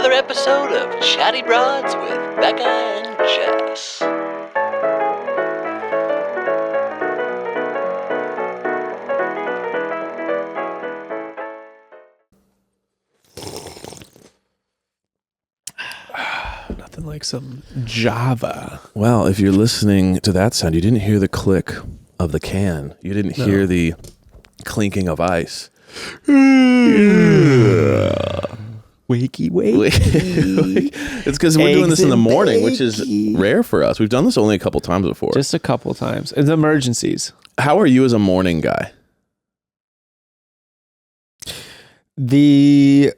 another episode of Chatty Broads with Becca and Jess. Nothing like some Java. Well, if you're listening to that sound, you didn't hear the click of the can. You didn't hear the clinking of ice. Wakey. It's because we're doing this in the morning, which is rare for us. We've done this only a couple times before. Just a couple times. It's emergencies. How are you as a morning guy? We've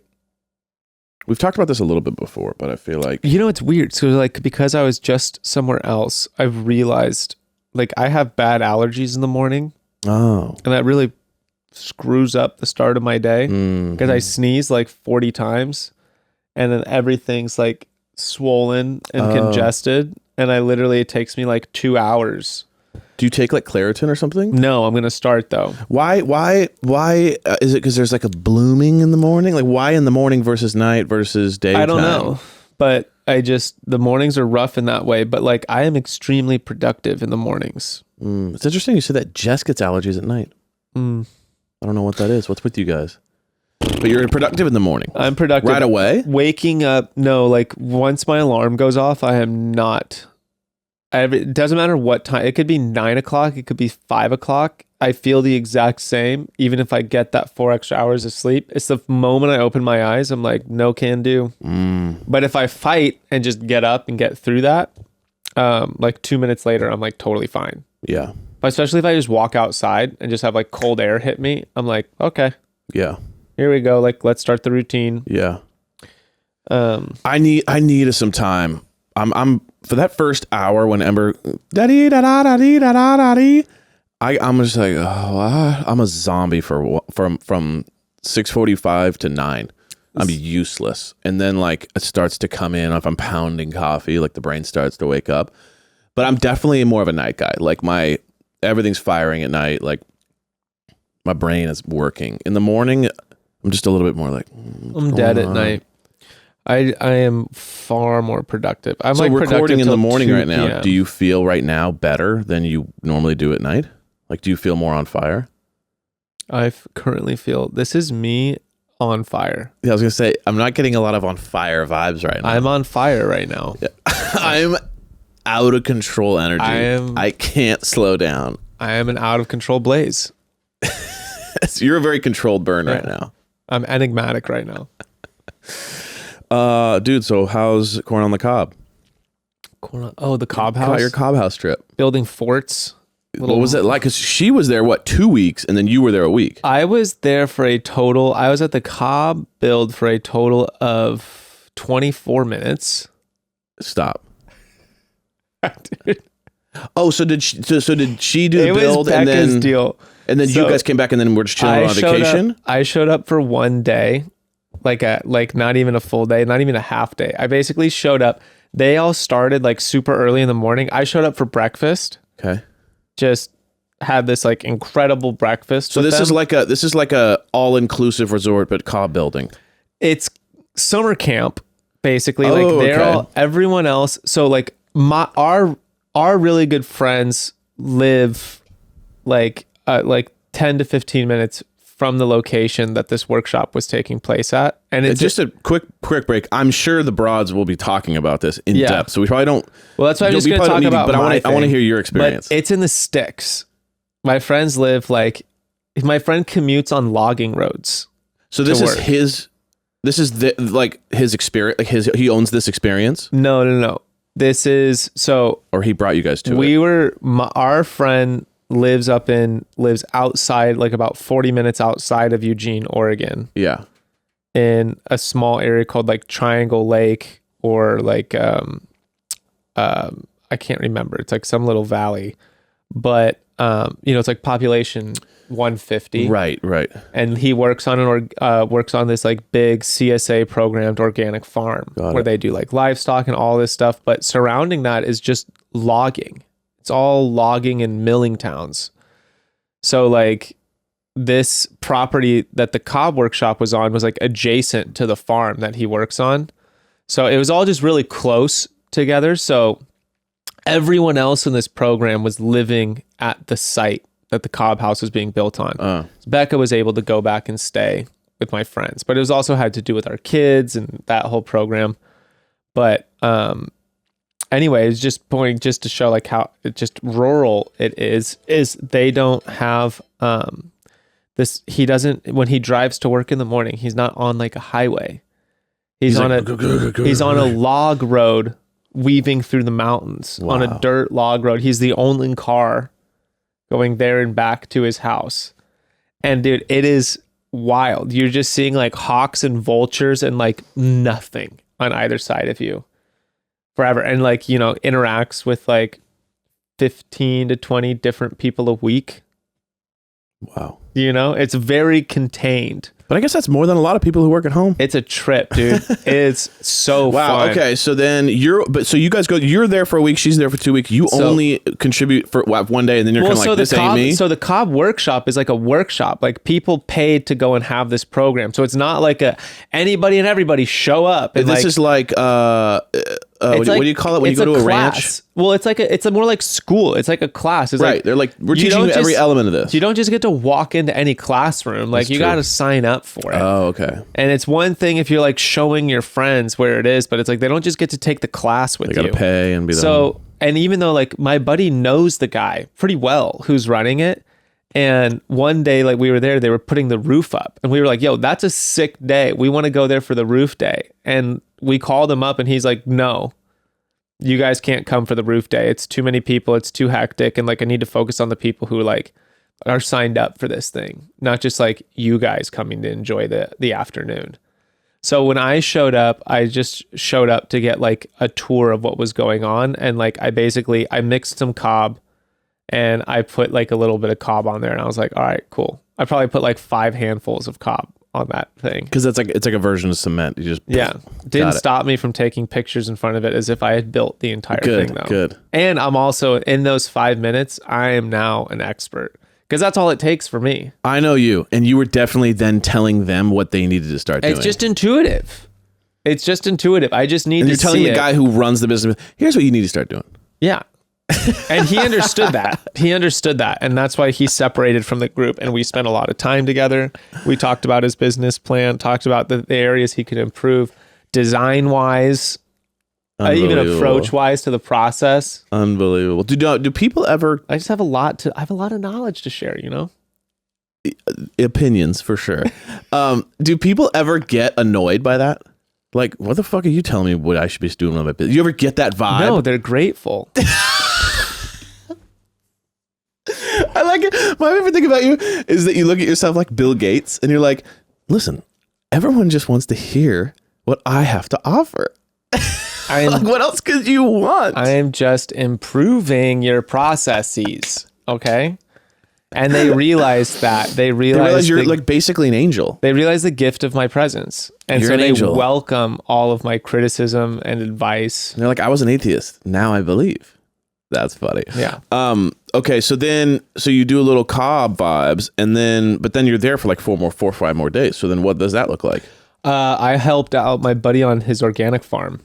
talked about this a little bit before, but I feel like... it's weird. So like, because I was just somewhere else, I've realized like I have bad allergies in the morning. Oh. And that really screws up the start of my day because I sneeze like 40 times and then everything's like swollen and congested. And it takes me like 2 hours. Do you take like Claritin or something? No, I'm going to start though. Why is it because there's like a blooming in the morning? Like why in the morning versus night versus daytime? I don't know, but the mornings are rough in that way, but like I am extremely productive in the mornings. It's interesting you said that Jess gets allergies at night. I don't know what that is. What's with you guys? But you're productive in the morning. I'm productive. Right away? Waking up, no, like once my alarm goes off, I am not. It doesn't matter what time. It could be 9 o'clock. It could be 5 o'clock. I feel the exact same, even if I get that 4 extra hours of sleep. It's the moment I open my eyes, I'm like, no can do. But if I fight and just get up and get through that, like 2 minutes later, I'm like totally fine. Yeah. But especially if I just walk outside and just have like cold air hit me, I'm like, okay. Yeah. Here we go. Like, let's start the routine. Yeah. I need some time. I'm for that first hour when Ember I'm just like, I'm a zombie from 6:45 to 9. I'm useless. And then like it starts to come in if I'm pounding coffee, like the brain starts to wake up. But I'm definitely more of a night guy. Like everything's firing at night. Like my brain is working. In the morning, I'm just a little bit more like, I'm dead at night. I am far more productive. I'm so like recording in the morning right now. PM. Do you feel right now better than you normally do at night? Like, do you feel more on fire? I currently feel this is me on fire. Yeah, I was gonna say I'm not getting a lot of on fire vibes right now. I'm on fire right now. Yeah. I'm out of control energy. I can't slow down. I am an out of control blaze. So you're a very controlled burn right now. I'm enigmatic right now. Dude, so how's Corn on the Cob? The Cob House? Your Cob House trip. Building forts. What was it like? Because she was there, 2 weeks, and then you were there a week. I was there for I was at the Cob build for a total of 24 minutes. Stop. Dude. Oh, so did she do the build and then deal. And then you guys came back and then we're just chilling on vacation? I showed up for one day, like not even a full day, not even a half day. I basically showed up. They all started like super early in the morning. I showed up for breakfast. Okay. Just had this like incredible breakfast. So this is like a all-inclusive resort, but Cobb building. It's summer camp, basically. Like everyone else. So like our really good friends live like 10 to 15 minutes from the location that this workshop was taking place at. And it's just a quick break. I'm sure the broads will be talking about this in depth. So we probably don't. Well, that's why I'm just going to talk about but I want to hear your experience. But it's in the sticks. My friends live my friend commutes on logging roads. So this is his experience. Like he owns this experience. No. This is or he brought you guys to it. Our friend lives outside, like about 40 minutes outside of Eugene, Oregon. Yeah. In a small area called like Triangle Lake or like, I can't remember. It's like some little valley, but, it's like population 150. Right. And he works on this like big CSA programmed organic farm where they do like livestock and all this stuff. But surrounding that is just logging. It's all logging and milling towns. So like this property that the Cobb workshop was on was like adjacent to the farm that he works on. So it was all just really close together. So everyone else in this program was living at the site that the Cobb house was being built on. So Becca was able to go back and stay with my friends, but it was also had to do with our kids and that whole program. But anyway, it's just pointing just to show like how just rural it is they don't have this. He doesn't, when he drives to work in the morning, he's not on like a highway. He's on a log road weaving through the mountains on a dirt log road. He's the only car going there and back to his house. And dude, it is wild. You're just seeing like hawks and vultures and like nothing on either side of you forever. And like, you know, interacts with like 15 to 20 different people a week. Wow. You know, it's very contained. But I guess that's more than a lot of people who work at home. It's a trip, dude. It's so fun. Okay. So then so you guys go, you're there for a week. She's there for 2 weeks. You only contribute for one day. And then you're kind of like, this ain't me. So the Cobb workshop is like a workshop. Like people paid to go and have this program. So it's not like anybody and everybody show up. And this is like, what do you call it when you go to a ranch? Well, it's a more like school. It's like a class. It's right. Like, they're like, we're teaching you every element of this. You don't just get to walk into any classroom. Like you got to sign up for it. Oh, okay. And it's one thing if you're like showing your friends where it is, but it's like they don't just get to take the class with you. They got to pay and be there. So, and even though like my buddy knows the guy pretty well who's running it, and one day like we were there, they were putting the roof up, and we were like, "Yo, that's a sick day. We want to go there for the roof day." And we called him up, and he's like, "No, you guys can't come for the roof day. It's too many people. It's too hectic. And like, I need to focus on the people who like are signed up for this thing, not just like you guys coming to enjoy the afternoon." So when I showed up, I just showed up to get like a tour of what was going on. And like, I mixed some Cobb and I put like a little bit of Cobb on there, and I was like, all right, cool. I probably put like 5 handfuls of Cobb on that thing. Because it's like a version of cement. You just didn't stop me from taking pictures in front of it as if I had built the entire thing though. Good. And I'm also in those 5 minutes, I am now an expert because that's all it takes for me. I know you, and you were definitely then telling them what they needed to start doing. It's just intuitive. I just need to see it. You're telling the guy who runs the business, here's what you need to start doing. Yeah. And he understood that. And that's why he separated from the group. And we spent a lot of time together. We talked about his business plan, talked about the areas he could improve design wise, even approach wise to the process. Unbelievable. Do people ever? I just have a lot of knowledge to share, you know? Opinions for sure. Do people ever get annoyed by that? Like, what the fuck are you telling me what I should be doing with my business? You ever get that vibe? No, they're grateful. I like it. My favorite thing about you is that you look at yourself like Bill Gates and you're like, listen, everyone just wants to hear what I have to offer. Like, what else could you want? I am just improving your processes. Okay. And they realize that. They realize you're like basically an angel. They realize the gift of my presence. And you're so they angel. welcome all of my criticism and advice. And they're like, I was an atheist. Now I believe. That's funny. Yeah. Okay. So you do a little Cobb vibes, but then you're there for like 4 or 5 more days. So then what does that look like? I helped out my buddy on his organic farm.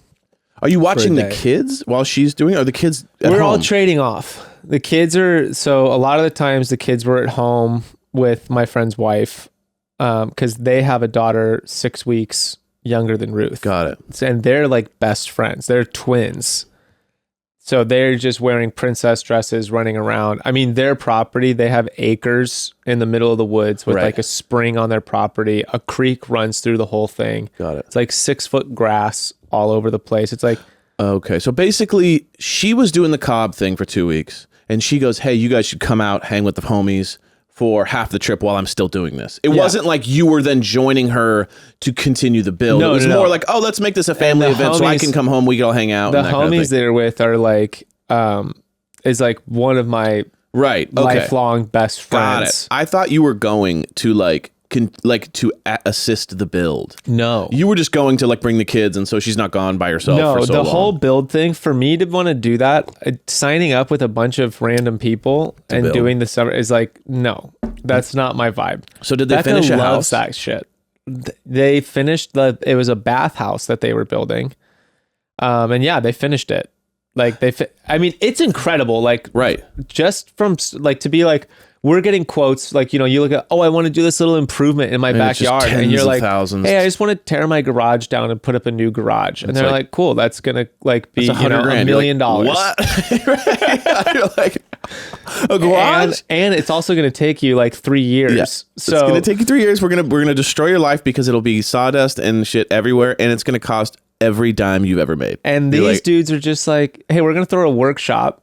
Are you watching the kids while she's doing it? Or the kids at We're home? all trading off. The kids so a lot of the times the kids were at home with my friend's wife because they have a daughter 6 weeks younger than Ruth. Got it. And they're like best friends. They're twins. So they're just wearing princess dresses, running around. I mean, their property, they have acres in the middle of the woods with like a spring on their property. A creek runs through the whole thing. Got it. It's like 6-foot grass all over the place. It's like... Okay. So basically, she was doing the Cobb thing for 2 weeks. And she goes, hey, you guys should come out, hang with the homies for half the trip while I'm still doing this. It wasn't like you were then joining her to continue the build. No, it was more like, oh, let's make this a family event so I can come home, we can all hang out. The homies they're with are like, is like one of my lifelong best friends. Got it. I thought you were going to assist the build. No. You were just going to like bring the kids, and so she's not gone by herself for so long. Whole build thing, for me to want to do that, signing up with a bunch of random people and build. Doing the summer is like, no, that's not my vibe. So did they finish a house? That shit. They finished it was a bathhouse that they were building. And yeah, they finished it. Like I mean, it's incredible. Like, Right. just from like to be like, we're getting quotes like, you know, you look at, oh, I want to do this little improvement in my And it's just backyard, and tens you're of like, thousands. hey, I just want to tear my garage down and put up a new garage, and It's they're like- like, cool, that's gonna like be, It's you know, $100,000. $1 million. What? You're like, a garage? And it's also gonna take you like 3 years. Yeah. So It's gonna take you 3 years. We're gonna destroy your life because it'll be sawdust and shit everywhere, and it's gonna cost every dime you've ever made. and You're these like, dudes are just like, hey, we're gonna throw a workshop.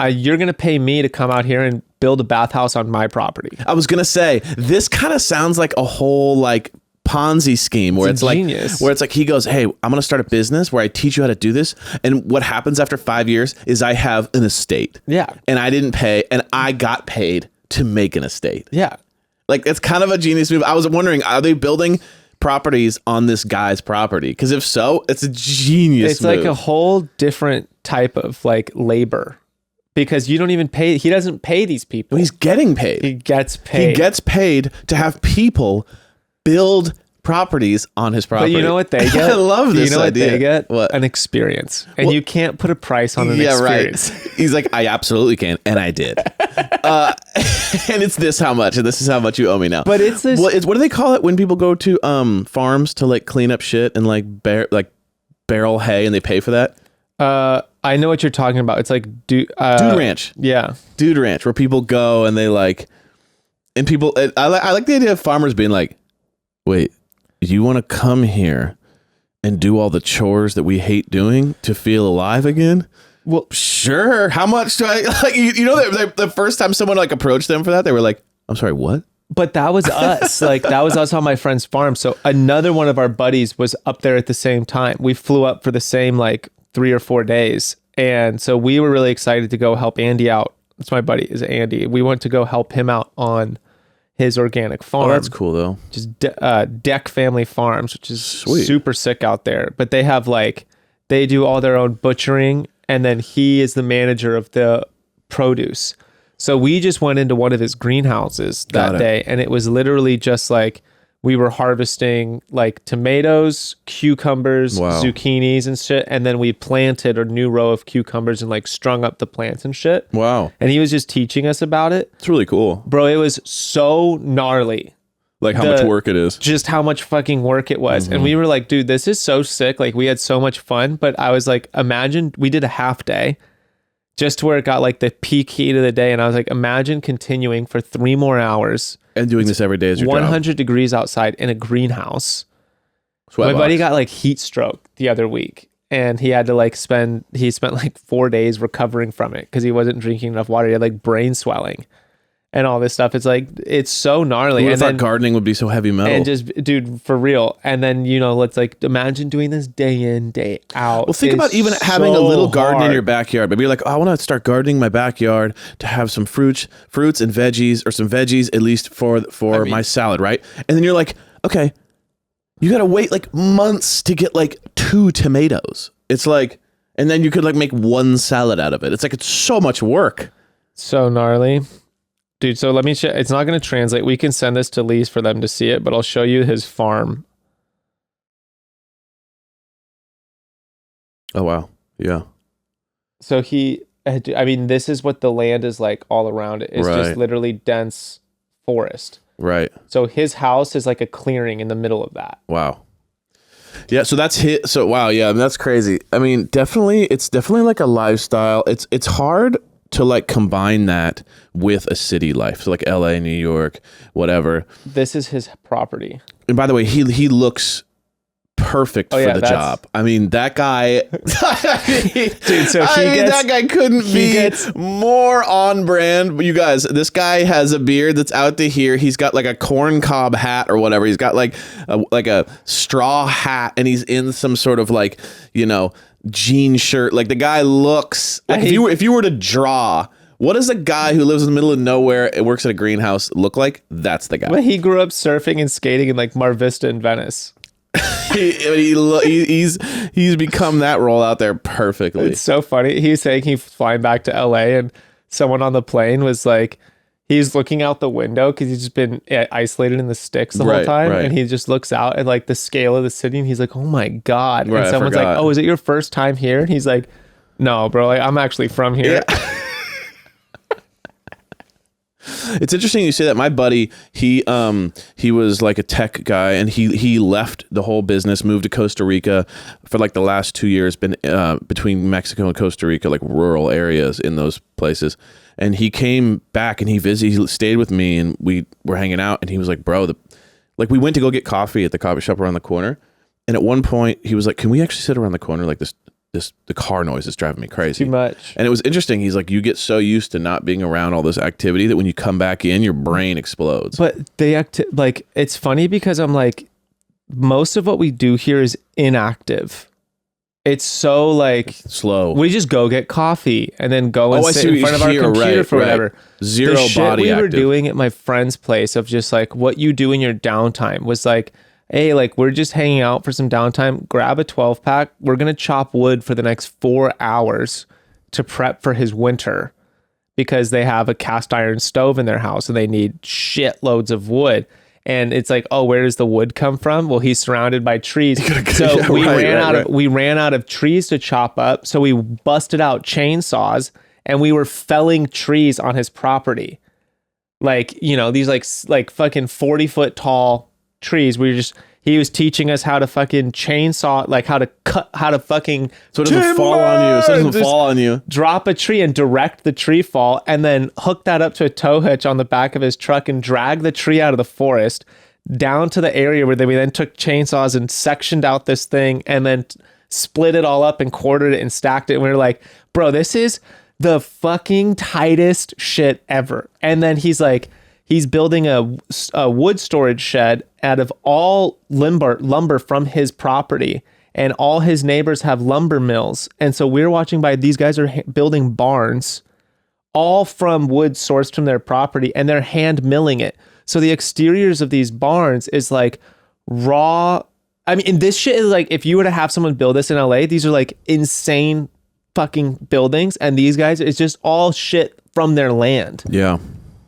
You're gonna pay me to come out here and build a bathhouse on my property. I was gonna say, this kind of sounds like a whole like Ponzi scheme where It's it's like genius. where it's like he goes, hey, I'm gonna start a business where I teach you how to do this, and what happens after 5 years is I have an estate. Yeah. And I didn't pay, and I got paid to make an estate. Yeah. Like, it's kind of a genius move. I was wondering, are they building properties on this guy's property? Because if so, it's a genius It's move. like a whole different type of like labor, because you don't even pay. He doesn't pay these people. He's getting paid. He gets paid. He gets paid to have people build properties on his But property. you know what they get? I love this You know idea. what they get? What? An experience. And Well, you can't put a price on an Yeah, experience. right. He's like, I absolutely can, and I did. And it's this how much, and this is how much you owe me now. But it's this. What do they call it when people go to farms to like clean up shit and like barrel hay, and they pay for that? I know what you're talking about. It's like Dude ranch. Yeah. Dude ranch, where people go and they like, and people. I like the idea of farmers being like, wait, you want to come here and do all the chores that we hate doing to feel alive again? Well, Sure. How much do I like? You know, the first time someone like approached them for that, they were like, "I'm sorry, what?" but that was us. Like, that was us on my friend's farm. So another one of our buddies was up there at the same time. We flew up for the same like 3 or 4 days. And so we were really excited to go help Andy out. That's my buddy, is Andy. We went to go help him out on his organic farm. Oh, that's cool though. Just Deck Family Farms, which is Sweet. super sick out there. But they have like, they do all their own butchering, and then he is the manager of the produce. So we just went into one of his greenhouses Got that it. day, and it was literally just like, we were harvesting like tomatoes, cucumbers, Wow. zucchinis and shit, and then we planted a new row of cucumbers and like strung up the plants and shit. Wow, And he was just teaching us about it. it's really cool. Bro, it was so gnarly. Like how The- much work it is. Just how much fucking work it was. And we were like, dude, this is so sick. Like, we had so much fun. But I was like, imagine we did a half day just to where it got like the peak heat of the day. And I was like, imagine continuing for 3 more hours, And doing this every day is your 100 degrees outside in a greenhouse. job. My buddy got like heat stroke the other week, and he had to like spent like 4 days recovering from it because he wasn't drinking enough water. He had like brain swelling and all this stuff. It's like, it's so gnarly. Who And would've thought then, gardening would be so heavy metal? and just, dude, for real. And then, you know, let's like imagine doing this day in, day out. Well, think It's about even having a so little garden in hard. your backyard. Maybe you're like, oh, I want to start gardening my backyard to have some fruits and veggies, or some veggies at least for my salad, right? And then you're like, okay, you got to wait like months to get like 2 tomatoes. It's like, and then you could like make 1 salad out of it. It's like, it's so much work. So gnarly. Dude, so let me show. It's not going to translate. We can send this to Lise for them to see it, but I'll show you his farm. Oh, wow. Yeah. So I mean, this is what the land is like all around it. It's Right. just literally dense forest. Right. So his house is like a clearing in the middle of that. Wow. Yeah, so that's hit. So wow, yeah, I mean, that's crazy. I mean, it's definitely like a lifestyle. It's hard to like combine that with a city life, so like LA, New York, whatever. This is his property. And by the way, he looks perfect for yeah, the that's- job. I mean, that guy, Dude, so that guy couldn't he be gets- more on brand. You guys, this guy has a beard that's out to here. He's got like a corn cob hat or whatever. He's got like a straw hat, and he's in some sort of like, you know, jean shirt. Like, the guy looks like, if you were to draw, what does a guy who lives in the middle of nowhere and works at a greenhouse look like? That's the guy. But he grew up surfing and skating in like Mar Vista in Venice. He's become that role out there perfectly. It's so funny. He was saying he's flying back to LA, and someone on the plane was like, he's looking out the window because he's just been isolated in the sticks the whole time. And he just looks out at like the scale of the city and he's like, oh my God. And someone's like, oh, is it your first time here? And he's like, no, bro, like, I'm actually from here. Yeah. It's interesting you say that. My buddy, he was like a tech guy, and he left the whole business, moved to Costa Rica for like the last 2 years, been between Mexico and Costa Rica, like rural areas in those places. And he came back and he stayed with me, and we were hanging out, and he was like, bro, like we went to go get coffee at the coffee shop around the corner. And at one point he was like, can we actually sit around the corner? Like the car noise is driving me crazy. Too much. And it was interesting. He's like, you get so used to not being around all this activity that when you come back in, your brain explodes. But like, it's funny because I'm like, most of what we do here is inactive. It's so like slow. We just go get coffee and then go and sit in front of our computer for whatever. Zero the shit body we were active. doing at my friend's place of just like what you do in your downtime was like, hey, like we're just hanging out for some downtime. Grab a 12-pack. We're going to chop wood for the next 4 hours to prep for his winter because they have a cast iron stove in their house and they need shitloads of wood. And it's like, oh, where does the wood come from? Well, he's surrounded by trees. So we ran out of trees to chop up. So we busted out chainsaws and we were felling trees on his property. Like, you know, these like fucking 40-foot tall trees. He was teaching us how to fucking chainsaw, like how to fucking so it doesn't fall on you. So it doesn't fall on you. Drop a tree and direct the tree fall, and then hook that up to a tow hitch on the back of his truck and drag the tree out of the forest down to the area where we then took chainsaws and sectioned out this thing and then split it all up and quartered it and stacked it. And we were like, bro, this is the fucking tightest shit ever. And then he's like, he's building a wood storage shed out of all lumber from his property, and all his neighbors have lumber mills. And so we're watching by these guys are building barns all from wood sourced from their property, and they're hand milling it. So the exteriors of these barns is like raw. I mean, and this shit is like, if you were to have someone build this in LA, these are like insane fucking buildings. And these guys, it's just all shit from their land. Yeah.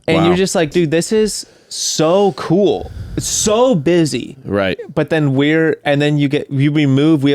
And wow. You're just like, dude, this is so cool. It's so busy. Right. But then we have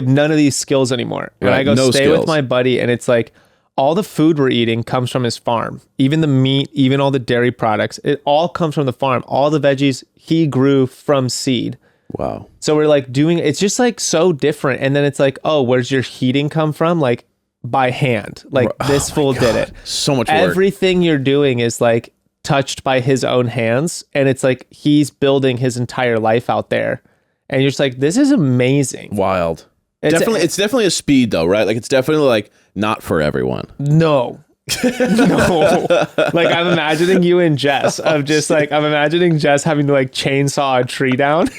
none of these skills anymore. And I go stay with my buddy, and it's like all the food we're eating comes from his farm. Even the meat, even all the dairy products, it all comes from the farm. All the veggies he grew from seed. Wow. So we're like it's just like so different. And then it's like, oh, where's your heating come from? Like by hand. Like this fool did it. So much work. Everything you're doing is like touched by his own hands, and it's like he's building his entire life out there, and you're just like, this is amazing. Wild. It's definitely a speed though, right? Like it's definitely like not for everyone. No. Like I'm imagining you and Jess of just like, I'm imagining Jess having to like chainsaw a tree down.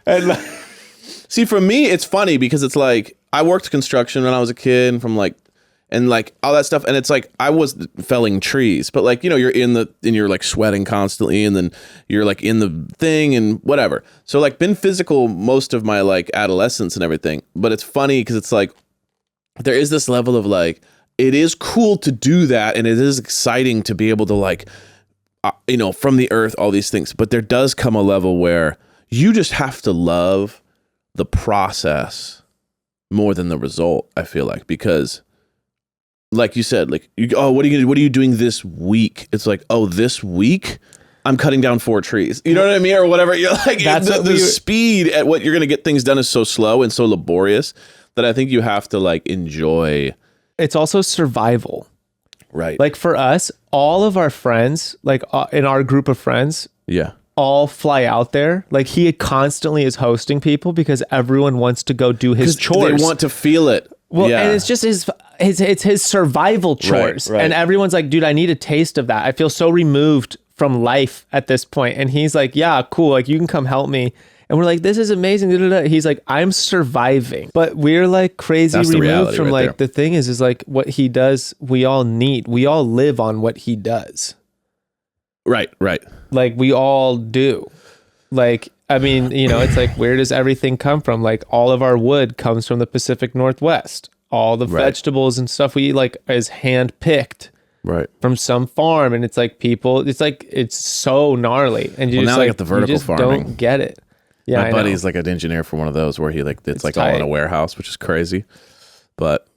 And like, see, for me it's funny because it's like I worked construction when I was a kid, and like all that stuff, and it's like I was felling trees, but like, you know, you're like sweating constantly, and then you're like in the thing and whatever. So like been physical most of my like adolescence and everything. But it's funny because it's like there is this level of like, it is cool to do that, and it is exciting to be able to like you know, from the earth, all these things. But there does come a level where you just have to love the process more than the result, I feel like, because like you said, like, what are you doing this week? It's like, oh, this week I'm cutting down 4 trees. You know what I mean? Or whatever. You're like, the speed at what you're going to get things done is so slow and so laborious that I think you have to like enjoy. It's also survival. Right. Like for us, all of our friends, like in our group of friends, yeah, all fly out there. Like he constantly is hosting people because everyone wants to go do his chores. They want to feel it. Well, and it's just his survival chores. Right. And everyone's like, dude, I need a taste of that. I feel so removed from life at this point. And he's like, yeah, cool. Like you can come help me. And we're like, this is amazing. He's like, I'm surviving. But we're like crazy removed from like the thing is like what he does, we all need. We all live on what he does. Right. Like we all do. Like, I mean, you know, it's like, where does everything come from? Like all of our wood comes from the Pacific Northwest. All the vegetables and stuff we eat like is hand picked. Right. from some farm, and it's like people. It's so gnarly, and you Well, just now they like got the vertical you just farming. don't get it. Yeah, My I buddy's know. like an engineer for one of those where he it's like all in tight. a warehouse, which is crazy. But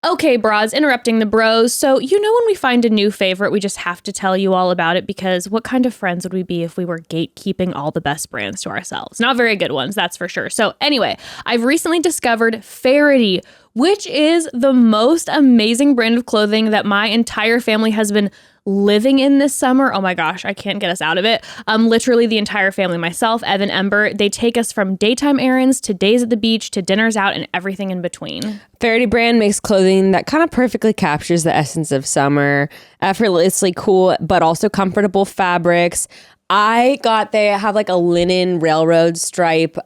Okay, bras, interrupting the bros. So, when we find a new favorite, we just have to tell you all about it, because what kind of friends would we be if we were gatekeeping all the best brands to ourselves? Not very good ones, that's for sure. So anyway, I've recently discovered Faherty, which is the most amazing brand of clothing that my entire family has been living in this summer. Oh my gosh, I can't get us out of it. Literally the entire family, myself, Evan, Ember, they take us from daytime errands to days at the beach to dinners out and everything in between. Faherty brand makes clothing that kind of perfectly captures the essence of summer. Effortlessly cool, but also comfortable fabrics. They have like a linen railroad stripe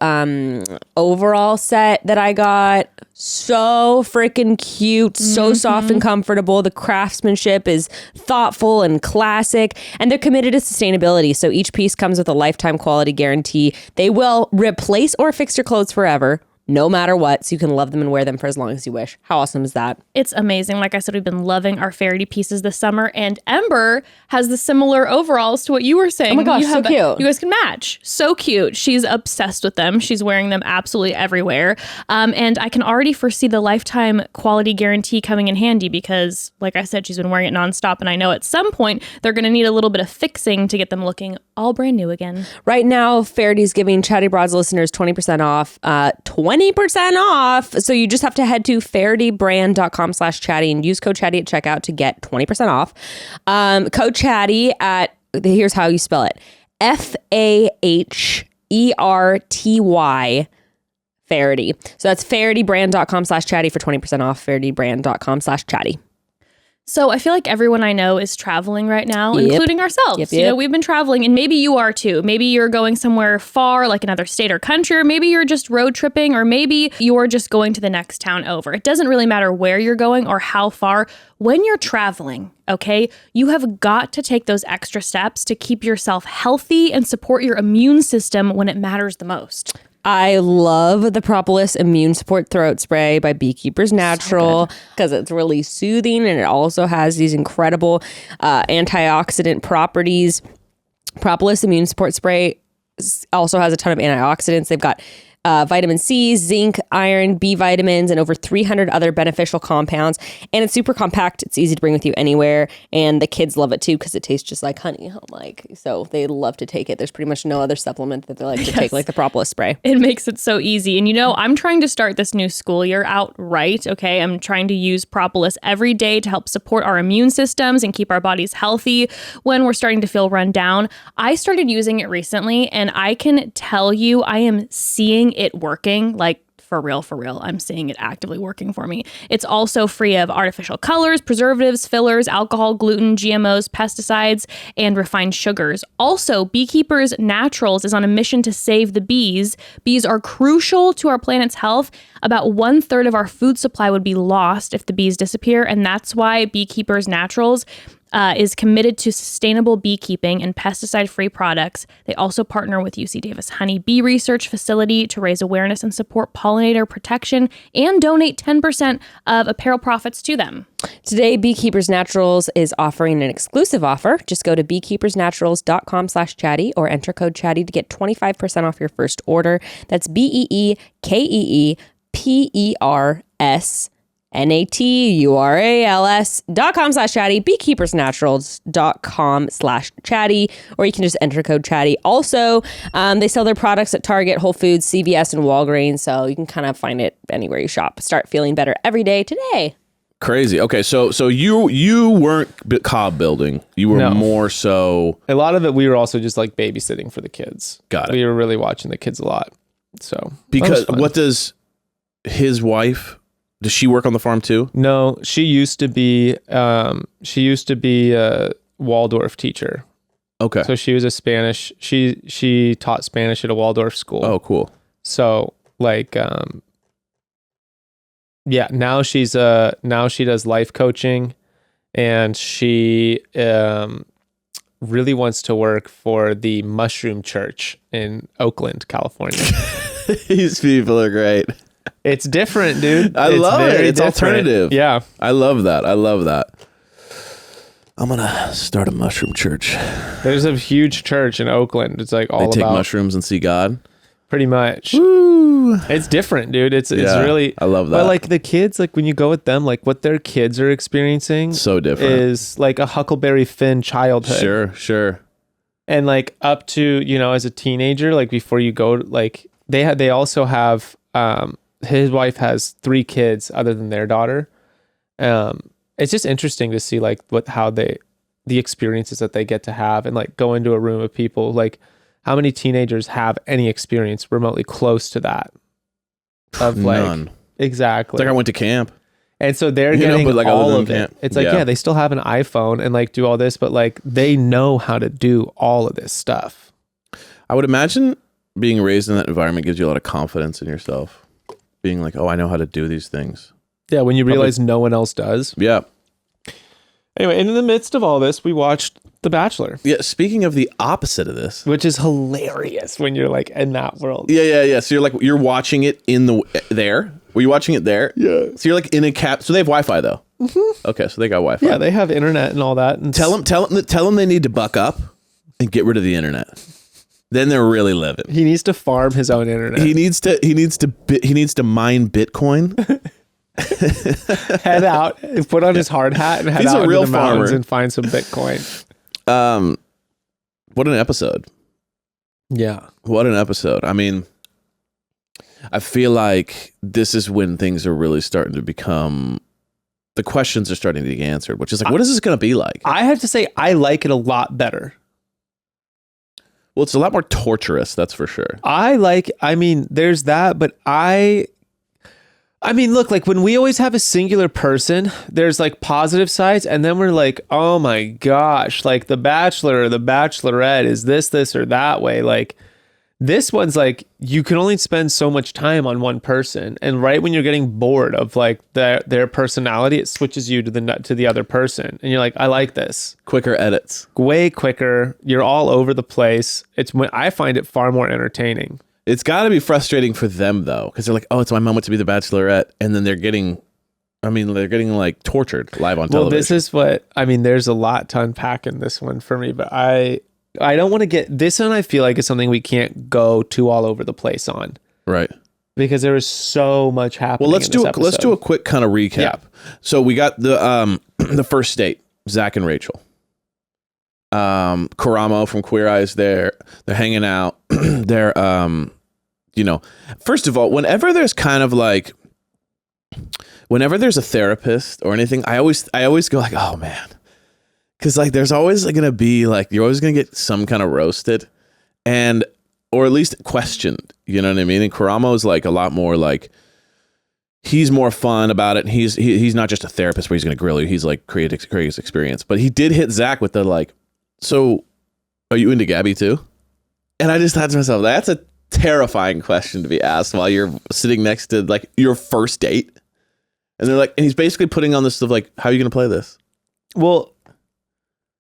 overall set that I got. So freaking cute, so soft and comfortable. The craftsmanship is thoughtful and classic, and they're committed to sustainability. So each piece comes with a lifetime quality guarantee. They will replace or fix your clothes forever, no matter what, so you can love them and wear them for as long as you wish. How awesome is that? It's amazing. Like I said, we've been loving our Faherty pieces this summer, and Ember has the similar overalls to what you were saying. Oh my gosh, so cute. You guys can match. So cute. She's obsessed with them. She's wearing them absolutely everywhere. And I can already foresee the lifetime quality guarantee coming in handy because, like I said, she's been wearing it nonstop, and I know at some point they're going to need a little bit of fixing to get them looking all brand new again. Right now, Faherty's giving Chatty Broads listeners 20% off. 20% off. So you just have to head to fahertybrand.com/chatty and use code chatty at checkout to get 20% off. Code chatty here's how you spell it. FAHERTY Faherty. So that's fahertybrand.com/chatty for 20% off. fahertybrand.com/chatty. So I feel like everyone I know is traveling right now, Yep. including ourselves. Yep. We've been traveling, and maybe you are too. Maybe you're going somewhere far, like another state or country, or maybe you're just road tripping, or maybe you're just going to the next town over. It doesn't really matter where you're going or how far. When you're traveling, okay, you have got to take those extra steps to keep yourself healthy and support your immune system when it matters the most. I love the Propolis Immune Support Throat Spray by Beekeepers Natural because it's really soothing, and it also has these incredible antioxidant properties. Propolis Immune Support Spray also has a ton of antioxidants. They've got vitamin C, zinc, iron, B vitamins, and over 300 other beneficial compounds. And it's super compact. It's easy to bring with you anywhere. And the kids love it too because it tastes just like honey. So they love to take it. There's pretty much no other supplement that they like to take, like the Propolis spray. It makes it so easy. And I'm trying to start this new school year out right, okay? I'm trying to use Propolis every day to help support our immune systems and keep our bodies healthy when we're starting to feel run down. I started using it recently, and I can tell you I am seeing it working, like for real. I'm seeing it actively working for me. It's also free of artificial colors, preservatives, fillers, alcohol, gluten, GMOs, pesticides, and refined sugars. Also, Beekeepers Naturals is on a mission to save the bees. Bees are crucial to our planet's health. About 1/3 of our food supply would be lost if the bees disappear, and that's why Beekeepers Naturals is committed to sustainable beekeeping and pesticide-free products. They also partner with UC Davis Honey Bee Research Facility to raise awareness and support pollinator protection and donate 10% of apparel profits to them. Today, Beekeepers Naturals is offering an exclusive offer. Just go to beekeepersnaturals.com/chatty or enter code chatty to get 25% off your first order. That's BEEKEEPERSNATURALS.com/chatty, beekeepersnaturals.com/chatty, or you can just enter code chatty. Also, they sell their products at Target, Whole Foods, CVS, and Walgreens, so you can kind of find it anywhere you shop. Start feeling better every day today. crazy. Okay, so you weren't cob building. You were more so. A lot of it, we were also just like babysitting for the kids. Got it. We were really watching the kids a lot. So Because that was fun. what does his wife? Does she work on the farm too? No, she used to be a Waldorf teacher. Okay. So she was a Spanish. She taught Spanish at a Waldorf school. Oh, cool. So like, yeah. Now she does life coaching, and she really wants to work for the Mushroom Church in Oakland, California. These people are great. It's different, dude. I love it. It's different. alternative. Yeah. I love that. I'm gonna start a mushroom church. There's a huge church in Oakland. It's like all They take about mushrooms and see God. pretty much. Woo! It's different, dude. It's Yeah, really. I love that. But like the kids, like when you go with them, like what their kids are experiencing So different. is like a Huckleberry Finn childhood. Sure. And like up to, as a teenager, like before you go, like they also have his wife has 3 kids other than their daughter. It's just interesting to see like the experiences that they get to have, and like go into a room of people, like how many teenagers have any experience remotely close to that of like None. exactly. It's like I went to camp. And so they're You know, getting but, like, all other of than it. camp- It's like, yeah. they still have an iPhone and like do all this, but like they know how to do all of this stuff. I would imagine being raised in that environment gives you a lot of confidence in yourself. Being like, oh, I know how to do these things. Yeah, when you realize no one else does. Yeah. Anyway, and in the midst of all this, we watched The Bachelor, Yeah. Speaking of the opposite of this. which is hilarious when you're like in that world. Yeah. So you're watching it there. Were you watching it there? Yeah. So you're like in a cap. So they have Wi-Fi though. Mm-hmm. Okay, so they got Wi-Fi. Yeah, they have internet and all that. And Tell them they need to buck up and get rid of the internet. Then they're really living. he needs to farm his own internet. He needs to mine Bitcoin. Head out, put on his hard hat, and head He's a out real into the mountains farmer. and find some Bitcoin. What an episode. Yeah. What an episode. I mean, I feel like this is when things are really starting to become, the questions are starting to get answered, which is like, what is this going to be like? I have to say, I like it a lot better. Well, it's a lot more torturous, that's for sure. There's that, but look, like when we always have a singular person, there's like positive sides, and then we're like, oh my gosh, like The Bachelor or The Bachelorette is this, or that way. Like this one's like, you can only spend so much time on one person. And right when you're getting bored of like their personality, it switches you to the other person. And you're like, I like this. Quicker edits. Way quicker. You're all over the place. I find it far more entertaining. It's got to be frustrating for them though, because they're like, "Oh, it's my moment to be the Bachelorette," and then they're getting like tortured live on television. Well, this is there's a lot to unpack in this one for me, but I don't want to get this one. I feel like it's something we can't go too all over the place on, right? Because there is so much happening. Well, let's do a quick kind of recap. Yeah. So we got the the first date, Zach and Rachel. Karamo from Queer Eye's there. They're hanging out. They're first of all, whenever there's a therapist or anything, I always go like, oh man, because like there's always gonna be like, you're always gonna get some kind of roasted, or at least questioned. You know what I mean? And Karamo's like a lot more like, he's more fun about it. And he's not just a therapist where he's gonna grill you. He's like create his experience. But he did hit Zach with the like, so are you into Gabby too? And I just thought to myself, that's a terrifying question to be asked while you're sitting next to like your first date. And they're like, and he's basically putting on this stuff like, how are you going to play this? Well,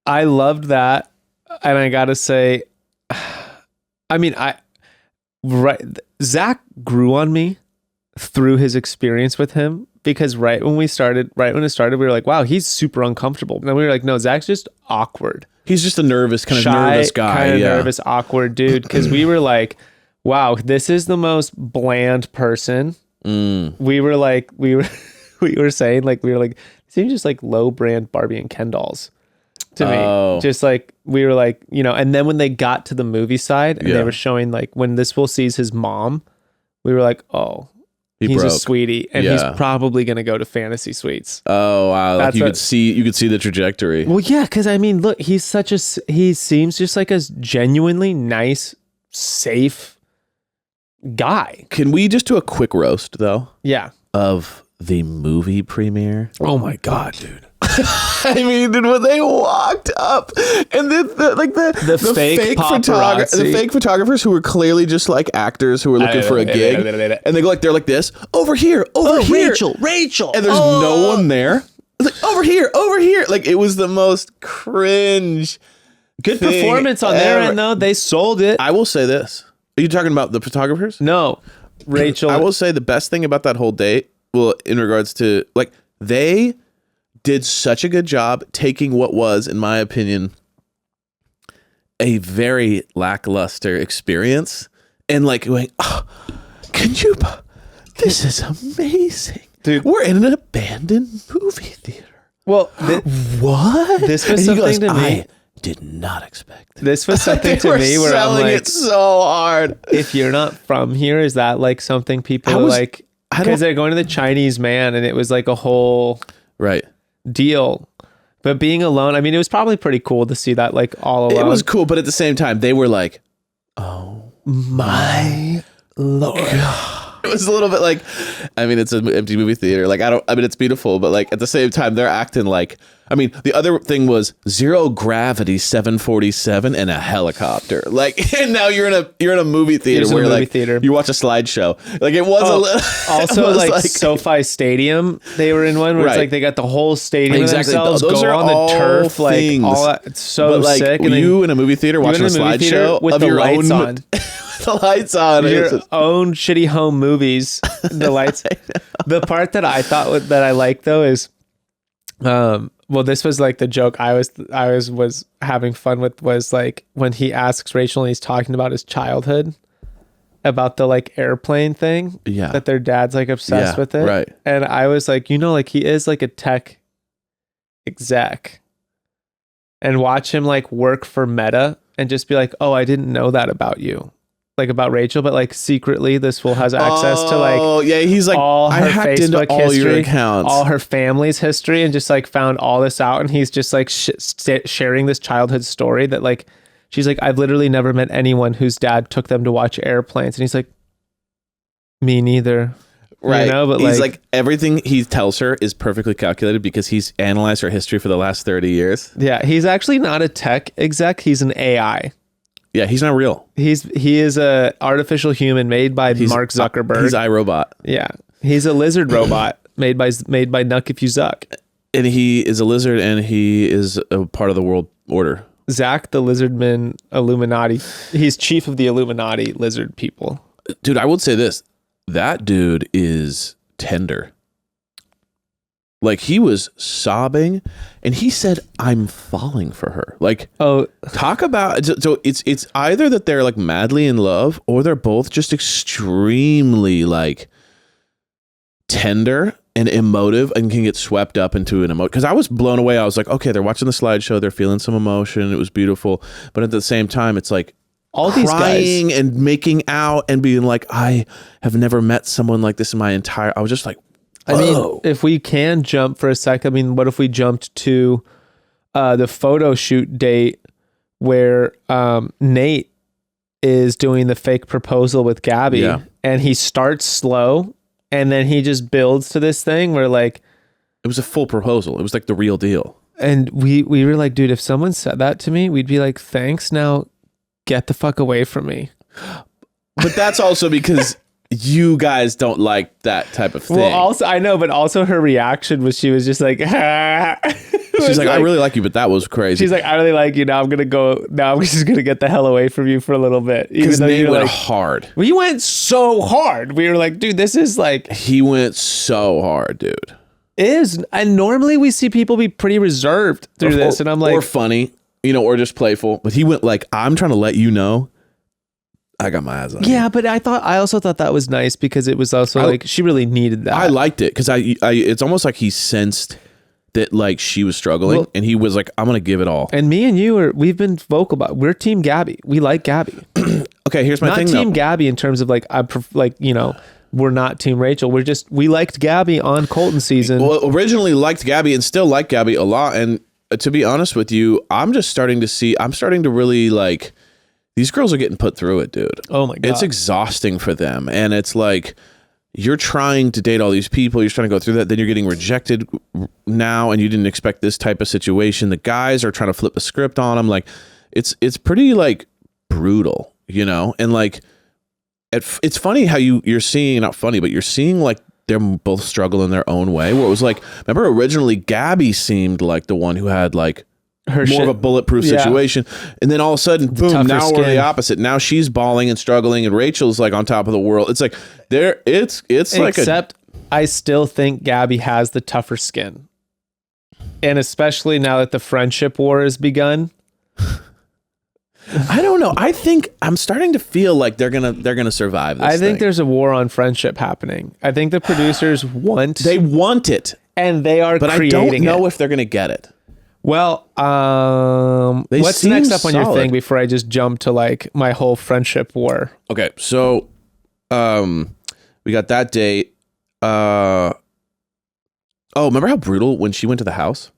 I loved that. And I got to say, Zach grew on me through his experience with him, because right when it started, we were like, wow, he's super uncomfortable. And then we were like, no, Zach's just awkward. He's just a nervous, kind of Shy, nervous guy. kind of Yeah. nervous, awkward dude. Because we were like, wow, this is the most bland person. We were like, we were saying like, seems just like low brand Barbie and Ken dolls to me. Just like, we were like, and then when they got to the movie side and they were showing like when this will sees his mom, we were like, oh, he's broke. a sweetie, and he's probably going to go to fantasy suites. Oh wow! Like you could see the trajectory. Well, yeah, because look, he seems just like a genuinely nice, safe guy. Can we just do a quick roast though? Yeah. Of the movie premiere. Oh my god, dude. I mean, dude, when they walked up and the fake photographers who were clearly just like actors who were looking for a gig, and they're like this over here, here, Rachel, and there's no one there. It's like over here. Like it was the most cringe. Good thing performance on their ever. end though. They sold it. I will say this. Are you talking about the photographers? No, Rachel. I will say the best thing about that whole date, well, in regards to like they did such a good job taking what was, in my opinion, a very lackluster experience and like going, oh, can you, this is amazing. Dude. We're in an abandoned movie theater. Well, what? This was And he something to me. I did not expect that. This was something to me where I'm selling like, it so hard. if you're not from here, is that like something people are like, I don't- because they're going to the Chinese man and it was like a whole Right. deal. But being alone, I mean, it was probably pretty cool to see that like all alone. It was cool, but at the same time, they were like, oh my Lord. It was a little bit like, I mean, it's an empty movie theater. Like, I mean, it's beautiful, but like at the same time, they're acting like, I mean, the other thing was zero gravity 747 and a helicopter. Like, and now you're in a movie theater where like you watch a slideshow. Like it was a little, also it was like SoFi Stadium. They were in one where it's Right. like they got the whole stadium Exactly. themselves. Those go are on the all turf, things. like all that. It's so but like sick. And you then in a movie theater you watching a in movie theater slideshow with of the your lights own, on. the lights on. Your It's just- own shitty home movies. The lights. The part that I thought that I liked though is, well, this was like the joke I was having fun with was like when he asks Rachel and he's talking about his childhood, about the like airplane thing. Yeah. That their dad's like obsessed Yeah, with it. right. And I was like, like he is like a tech exec, and watch him like work for Meta and just be like, oh, I didn't know that about you. Like about Rachel, but like secretly this fool has access to like yeah, he's like all I her hacked Facebook into all history, your accounts. all her family's history, and just like found all this out. And he's just like sharing this childhood story that like she's like, I've literally never met anyone whose dad took them to watch airplanes, and he's like, me neither. Right. But he's like everything he tells her is perfectly calculated because he's analyzed her history for the last 30 years. Yeah, he's actually not a tech exec. He's an AI. Yeah, he's not real. He is a artificial human made by Mark Zuckerberg. He's iRobot. Yeah, he's a lizard robot made by Nuck If You Zuck. And he is a lizard and he is a part of the world order. Zach the Lizardman Illuminati. He's chief of the Illuminati lizard people. Dude, I would say this. That dude is tender. Like he was sobbing and he said, I'm falling for her. Like, oh, talk about, so it's either that they're like madly in love or they're both just extremely like tender and emotive and can get swept up into an emotion. Because I was blown away. I was like, okay, they're watching the slideshow. They're feeling some emotion. It was beautiful. But at the same time, it's like, all these crying guys and making out and being like, I have never met someone like this in my entire. I was just like, whoa. I mean, if we can jump for a sec, I mean, what if we jumped to the photo shoot date where Nate is doing the fake proposal with Gabby, Yeah. and he starts slow and then he just builds to this thing where like, It was a full proposal. It was like the real deal. and we were like, dude, if someone said that to me, we'd be like, thanks, now get the fuck away from me. But that's also because you guys don't like that type of thing. Well, also I know, but also her reaction was she was just like, She's like, I really like you, but that was crazy. she's like, I really like you. Now I'm just gonna get the hell away from you for a little bit. Even Because though Nate you're went like, hard. we went so hard. We were like, dude, this is like He went so hard, dude. and normally we see people be pretty reserved through this, and I'm like, or funny, or just playful. But he went like, I'm trying to let you know I got my eyes on you. yeah, but I also thought that was nice because it was also like she really needed that. I liked it because I it's almost like he sensed that like she was struggling, Well, and he was like, I'm gonna give it all. and me and we've been vocal about we're team Gabby. We like Gabby. Okay, here's my Not thing team though. Gabby in terms of like we're not team Rachel. We liked Gabby on Colton season. Well, originally liked Gabby and still like Gabby a lot. And to be honest with you, I'm starting to really like, these girls are getting put through it, dude. Oh my God. It's exhausting for them. And it's like, you're trying to date all these people. You're trying to go through that. Then you're getting rejected now. And you didn't expect this type of situation. The guys are trying to flip a script on them. Like it's pretty like brutal, and like, it's funny how you're seeing, not funny, but you're seeing like they're both struggle in their own way. Where it was like, remember originally Gabby seemed like the one who had like Her more shit- of a bulletproof yeah. situation, and then all of a sudden, boom! tougher Now we're skin. the opposite. Now she's bawling and struggling, and Rachel's like on top of the world. It's like it's like Except I still think Gabby has the tougher skin. And especially now that the friendship war has begun. I don't know. I think I'm starting to feel like they're gonna survive this I think thing. there's a war on friendship happening. I think the producers want They want it, and they are but I creating don't know it. if they're gonna get it. Well, They what's seem next up on your solid. thing before I just jump to like my whole friendship war? Okay, so we got that date. Oh, remember how brutal when she went to the house?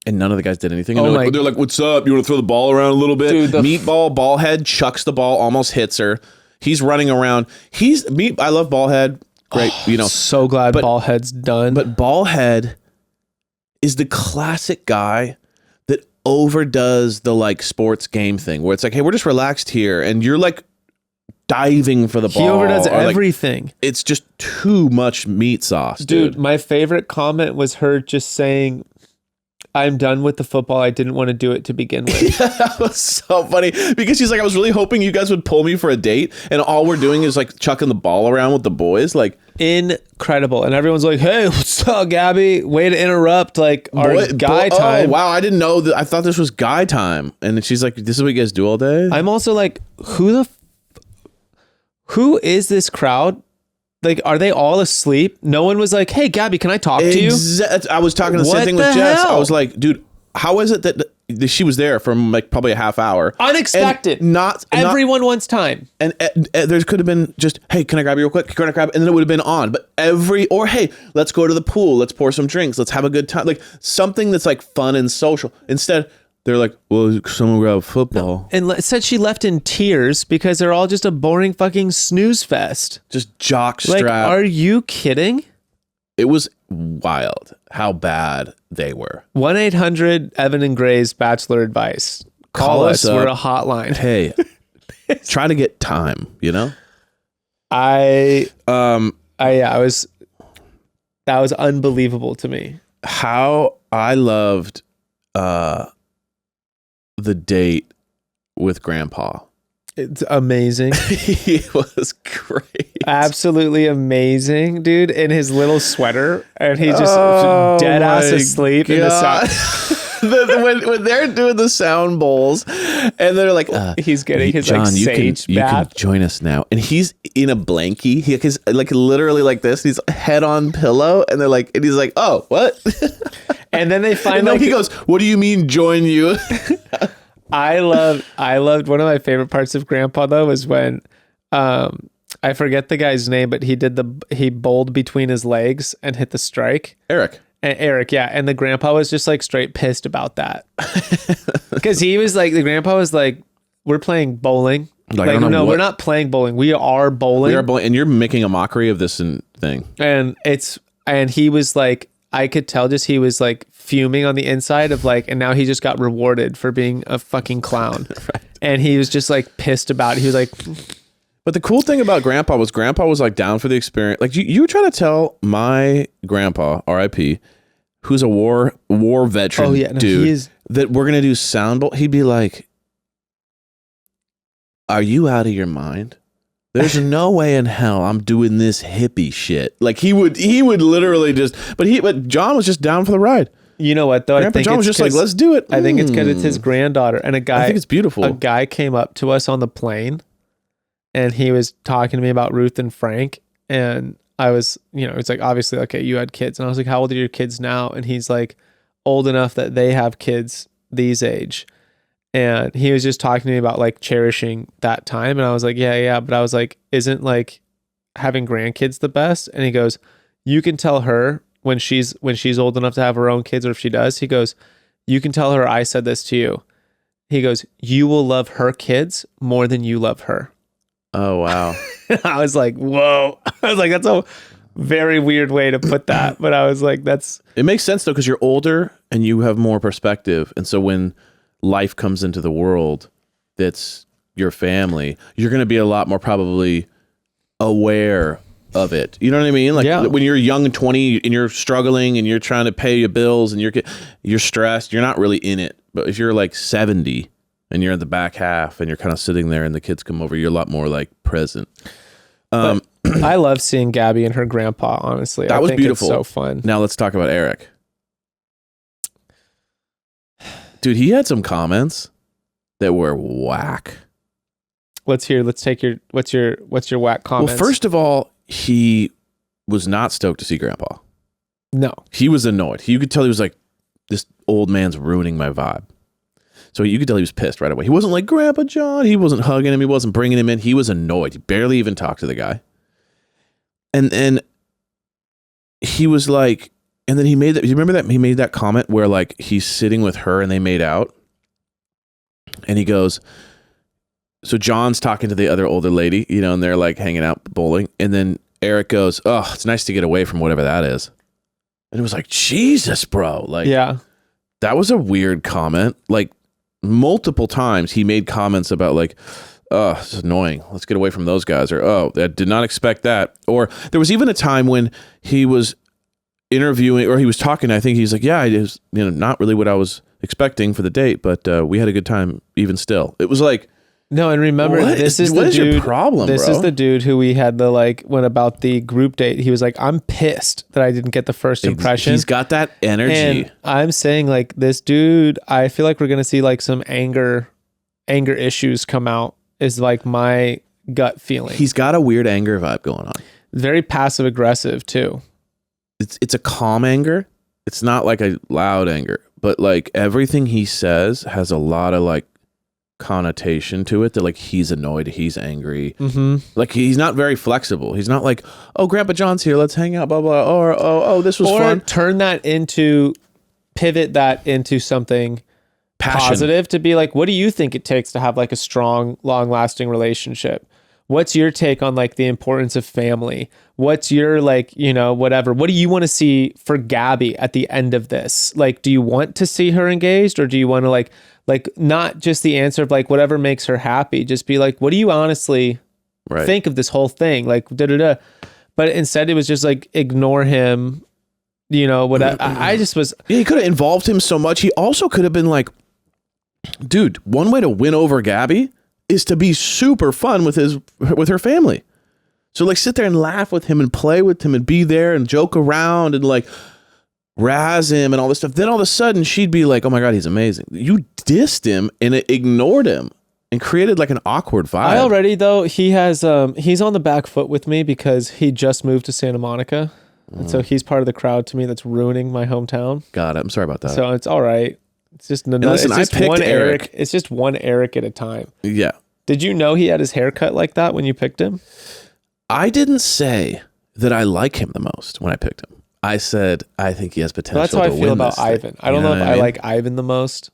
And none of the guys did anything. And they're like, "What's up? You want to throw the ball around a little bit?" Dude, Meatball, Ballhead chucks the ball, almost hits her. He's running around. I love Ballhead. Great, So glad but- Ballhead's done. But Ballhead is the classic guy that overdoes the like sports game thing, where it's like, "Hey, we're just relaxed here," and you're like diving for the ball. he overdoes or, like, everything. it's just too much meat sauce, Dude, my favorite comment was her just saying, "I'm done with the football. I didn't want to do it to begin with." That was so funny because she's like, "I was really hoping you guys would pull me for a date, and all we're doing is like chucking the ball around with the boys." Like, Incredible. And everyone's like, "Hey, what's up, Gabby? Way to interrupt like our guy time." Oh, wow, I didn't know that. I thought this was guy time. And then she's like, "This is what you guys do all day?" I'm also like, who is this crowd? Like, are they all asleep? No one was like, "Hey, Gabby, can I talk to you?" I was talking the What same thing the with Jess. hell? I was like, "Dude, how is it that she was there for like probably a half hour?" Unexpected. And not Everyone wants time. And there could have been just, "Hey, can I grab you real quick? Can I grab?" And then it would have been on. But or "Hey, let's go to the pool. Let's pour some drinks. Let's have a good time." Like something that's like fun and social. Instead, they're like, "Well, someone grab football." And said she left in tears because they're all just a boring fucking snooze fest. Just jock Like, strap. are you kidding? It was wild how bad they were. 1-800 Evan and Gray's Bachelor Advice. Call us. up. We're a hotline. Hey, try to get time, I was that was unbelievable to me. How I loved the date with Grandpa. It's amazing. He was great. Absolutely amazing, dude. In his little sweater, and he's just Oh dead ass my asleep in the God. sun. when they're doing the sound bowls, and they're like, He's getting his John, like you sage can bath. join us now. And he's in a blankie. He's like literally like this. He's head on pillow, and they're like, and he's like, "Oh, what?" And then they find And then like he goes, "What do you mean join you?" I loved one of my favorite parts of Grandpa though was when I forget the guy's name, but he bowled between his legs and hit the strike. Eric. And Eric, yeah. And the grandpa was just like straight pissed about that. Because he was like, the grandpa was like, "We're playing bowling." Like, I Like, don't know no, what- we're not playing bowling. We are bowling. We are and you're making a mockery of this thing. And he was like, I could tell just he was like fuming on the inside of like, and now he just got rewarded for being a fucking clown. Right. And he was just like pissed about it. He was like, But the cool thing about Grandpa was like down for the experience. Like you were trying to tell my grandpa, R.I.P., who's a war veteran, Oh, yeah, no, dude, he is- that we're gonna do sound bowl. He'd be like, "Are you out of your mind? There's no way in hell I'm doing this hippie shit." Like he would literally just. But John was just down for the ride. you know what though? Grandpa John was just like, "Let's do it." I think it's because it's his granddaughter. And I think it's beautiful. a guy came up to us on the plane and he was talking to me about Ruth and Frank. And I was, it's like, obviously, okay, you had kids. And I was like, "How old are your kids now?" And he's like, "Old enough that they have kids these age." And he was just talking to me about like cherishing that time. And I was like, yeah. But I was like, isn't like having grandkids the best? And he goes, "You can tell her when she's old enough to have her own kids, or if she does," he goes, "You can tell her I said this to you." He goes, "You will love her kids more than you love her." Oh wow. I was like, whoa. I was like, that's a very weird way to put that. But I was like, It makes sense though, because you're older and you have more perspective, and so when life comes into the world that's your family, you're going to be a lot more probably aware of it. You know what I mean? Like when you're young and 20 and you're struggling and you're trying to pay your bills and you're stressed, you're not really in it. But if you're like 70 and you're in the back half and you're kind of sitting there and the kids come over, you're a lot more like present. I love seeing Gabby and her grandpa, honestly. That was think beautiful. It's so fun. Now let's talk about Eric. Dude, he had some comments that were whack. Let's hear. Let's take your what's your whack comments. Well, first of all, he was not stoked to see Grandpa. No. He was annoyed. You could tell he was like, this old man's ruining my vibe. So you could tell he was pissed right away. He wasn't like, Grandpa John. He wasn't hugging him. He wasn't bringing him in. He was annoyed. He barely even talked to the guy. And then he was like, and then he made that, you remember that he made that comment where like he's sitting with her and they made out? And he goes, so John's talking to the other older lady, you know, and they're like hanging out bowling. And then Eric goes, oh, it's nice to get away from whatever that is. And it was like, Jesus, bro. Like, Yeah. that was a weird comment. Like, multiple times he made comments about like, oh, this is annoying. Let's get away from those guys. Or, oh, I did not expect that. Or there was even a time when he was interviewing or he was talking. I think he's like, yeah, it is, you know, not really what I was expecting for the date, but we had a good time even still. It was like, No, and remember, What this is- is what the is your dude. problem, This bro? is the dude who we had the like when about the group date. He was like, "I'm pissed that I didn't get the first impression." he's got that energy. And I'm saying like this dude. I feel like we're gonna see like some anger issues come out. Is like my gut feeling. He's got a weird anger vibe going on. very passive aggressive too. It's a calm anger. It's not like a loud anger, but like everything he says has a lot of like connotation to it that like he's annoyed, he's angry. Mm-hmm. Like he's not very flexible. He's not like, oh, Grandpa John's here, let's hang out, blah blah. Or oh, this was Or fun. pivot that into something Passion. positive to be like, what do you think it takes to have like a strong, long-lasting relationship? What's your take on like the importance of family? What's your like, you know, whatever. What do you want to see for Gabby at the end of this? Like, do you want to see her engaged, or do you want to like not just the answer of like whatever makes her happy? Just be like, what do you honestly Right. think of this whole thing? Like, da-da-da. But instead it was just like, ignore him, you know, what I just was. Yeah, he could have involved him so much. He also could have been like, dude, one way to win over Gabby is to be super fun with her family. So like sit there and laugh with him and play with him and be there and joke around and like razz him and all this stuff. Then all of a sudden she'd be like, oh my God, he's amazing. You dissed him and it ignored him and created like an awkward vibe. I already though, he has he's on the back foot with me because he just moved to Santa Monica. And so he's part of the crowd to me that's ruining my hometown. Got it. I'm sorry about that. So it's all right. It's just listen, it's just I picked one Eric. It's just one Eric at a time. Yeah. Did you know he had his hair cut like that when you picked him? I didn't say that I like him the most when I picked him. I said, I think he has potential That's how to I win feel about this thing. Ivan. I don't You know if what I mean? like Ivan the most.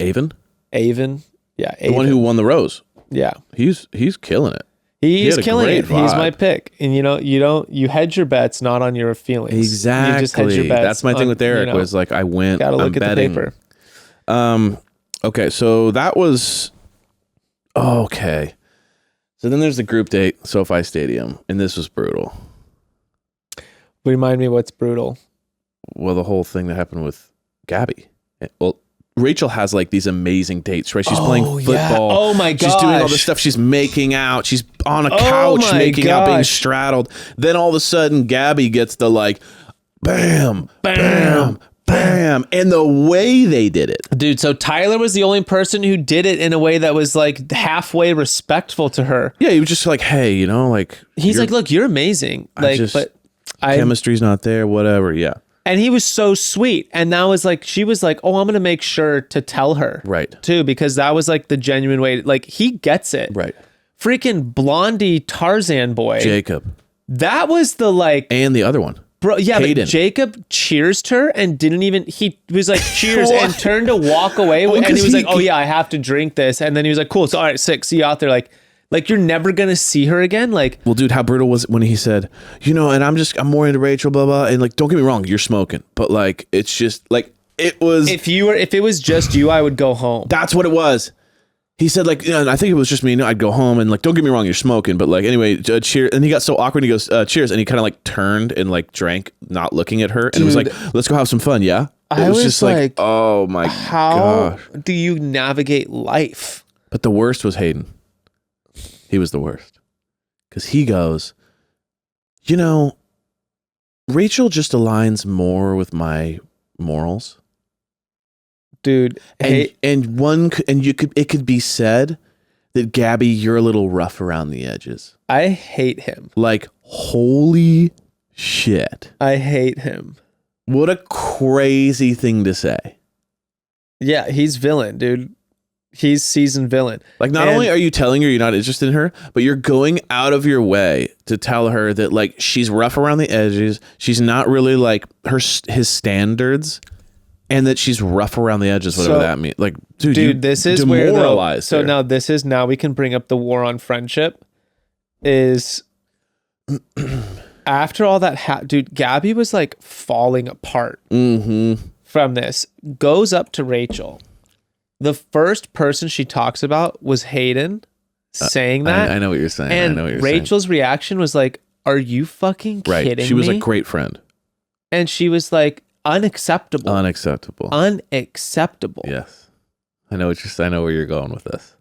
Avon? Avon. Yeah. The one who won the rose. Yeah. He's killing it. He's had a killing great it. He's vibe. my pick. And you hedge your bets not on your feelings. Exactly. You just hedge your bets. That's my thing with Eric was like I went. Gotta look I'm at betting. the paper. Okay, so that was okay. So then there's the group date, SoFi Stadium, and this was brutal. Remind me what's brutal. Well, the whole thing that happened with Gabby. Well, Rachel has like these amazing dates, right? She's playing football. Yeah. Oh my She's doing all gosh. this stuff. She's making out. She's on a Oh couch my making out, being gosh. straddled. Then all of a sudden, Gabby gets the like, bam, bam, bam. And the way they did it. Dude, so Tyler was the only person who did it in a way that was like halfway respectful to her. Yeah, he was just like, hey, you know, like. He's you're- like, look, you're amazing. Like, chemistry's not there, whatever. Yeah. and he was so sweet. And that was like, she was like, oh, I'm going to make sure to tell her. Right. Too, because that was like the genuine way. Like, he gets it. Right. Freaking blondie Tarzan boy. Jacob. That was the like, And the other one. bro. Yeah, Hayden. but Jacob cheersed her and didn't even, he was like, cheers, and turned to walk away. And he 'cause was he- like, oh yeah, I have to drink this. And then he was like, cool. So, all right, sick. See you out there. Like you're never going to see her again. Like, Well, dude, how brutal was it when he said, you know, and I'm more into Rachel, blah, blah. And like, don't get me wrong, you're smoking. But like, it's just like, it was. if it was just you, I would go home. That's what it was. He said like, you know, and I think it was just me. And I'd go home and like, don't get me wrong, you're smoking. But like, anyway, cheers. And he got so awkward. He goes, cheers. And he kind of like turned and like drank, not looking at her. And it was like, let's go have some fun. Yeah. It I was just like, oh my How gosh. do you navigate life? But the worst was Hayden. He was the worst. Because he goes, you know, Rachel just aligns more with my morals. dude. It could be said that Gabby, you're a little rough around the edges. I hate him. Like, holy shit. I hate him. What a crazy thing to say. Yeah, he's villain, dude. He's seasoned villain. Like, not only are you telling her you're not interested in her, but you're going out of your way to tell her that, like, she's rough around the edges. She's not really like his standards, and that she's rough around the edges, whatever that means. Like, dude, this is where her. Now we can bring up the war on friendship. Is after all that, dude, Gabby was like falling apart from this. Goes up to Rachel. The first person she talks about was Hayden, saying that. I know what you're saying. And I know what you're Rachel's reaction was like, "Are you fucking kidding me?" She was a great friend, and she was like, "Unacceptable. Unacceptable. Yes, I know what you're saying. I know where you're going with this.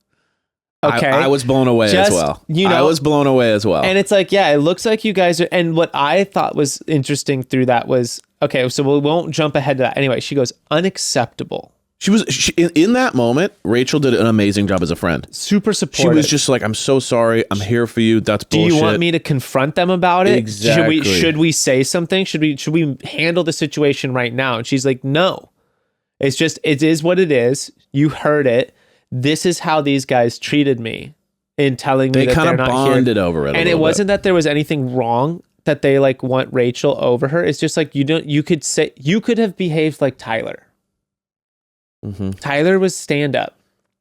Okay, I was blown away as well. I was blown away as well. And it's like, yeah, it looks like you guys are. And what I thought was interesting through that was, okay, so we won't jump ahead to that. Anyway, she goes, unacceptable. She in that moment, Rachel did an amazing job as a friend. Super supportive. She was just like, I'm so sorry. I'm here for you. That's bullshit. Do you want me to confront them about it? Exactly. Should we say something? Should we handle the situation right now? And she's like, no. It's just, it is what it is. You heard it. This is how these guys treated me in telling me that they're not here. They kind of bonded over it. And it wasn't that there was anything wrong that they like want Rachel over her. It's just like, you could have behaved like Tyler. Mm-hmm. Tyler was stand up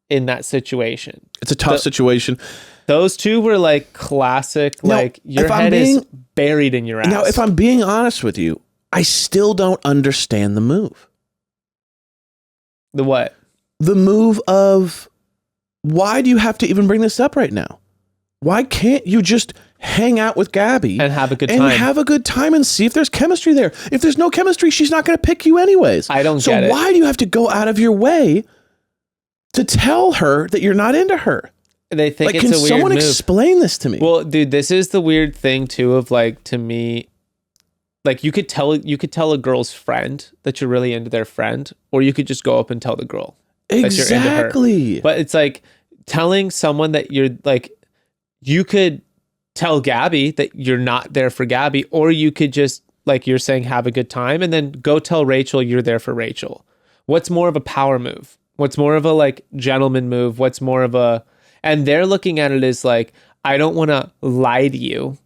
in that situation. It's a tough situation. Those two were like classic, now, like your head is buried in your ass. Now, if I'm being honest with you, I still don't understand the move. The what? The move of, why do you have to even bring this up right now? Why can't you just hang out with Gabby and have a good time and see if there's chemistry there? If there's no chemistry, she's not going to pick you anyways. I don't get it. So why do you have to go out of your way to tell her that you're not into her? They think like, it's a weird move. Can someone explain this to me? Well, dude, this is the weird thing too of like, to me, like you could tell a girl's friend that you're really into their friend, or you could just go up and tell the girl that you're into her. But it's like telling someone that you're like, you could tell Gabby that you're not there for Gabby, or you could just, like you're saying, have a good time and then go tell Rachel you're there for Rachel. What's more of a power move? What's more of a like gentleman move? What's more of a, and they're looking at it as like, I don't want to lie to you.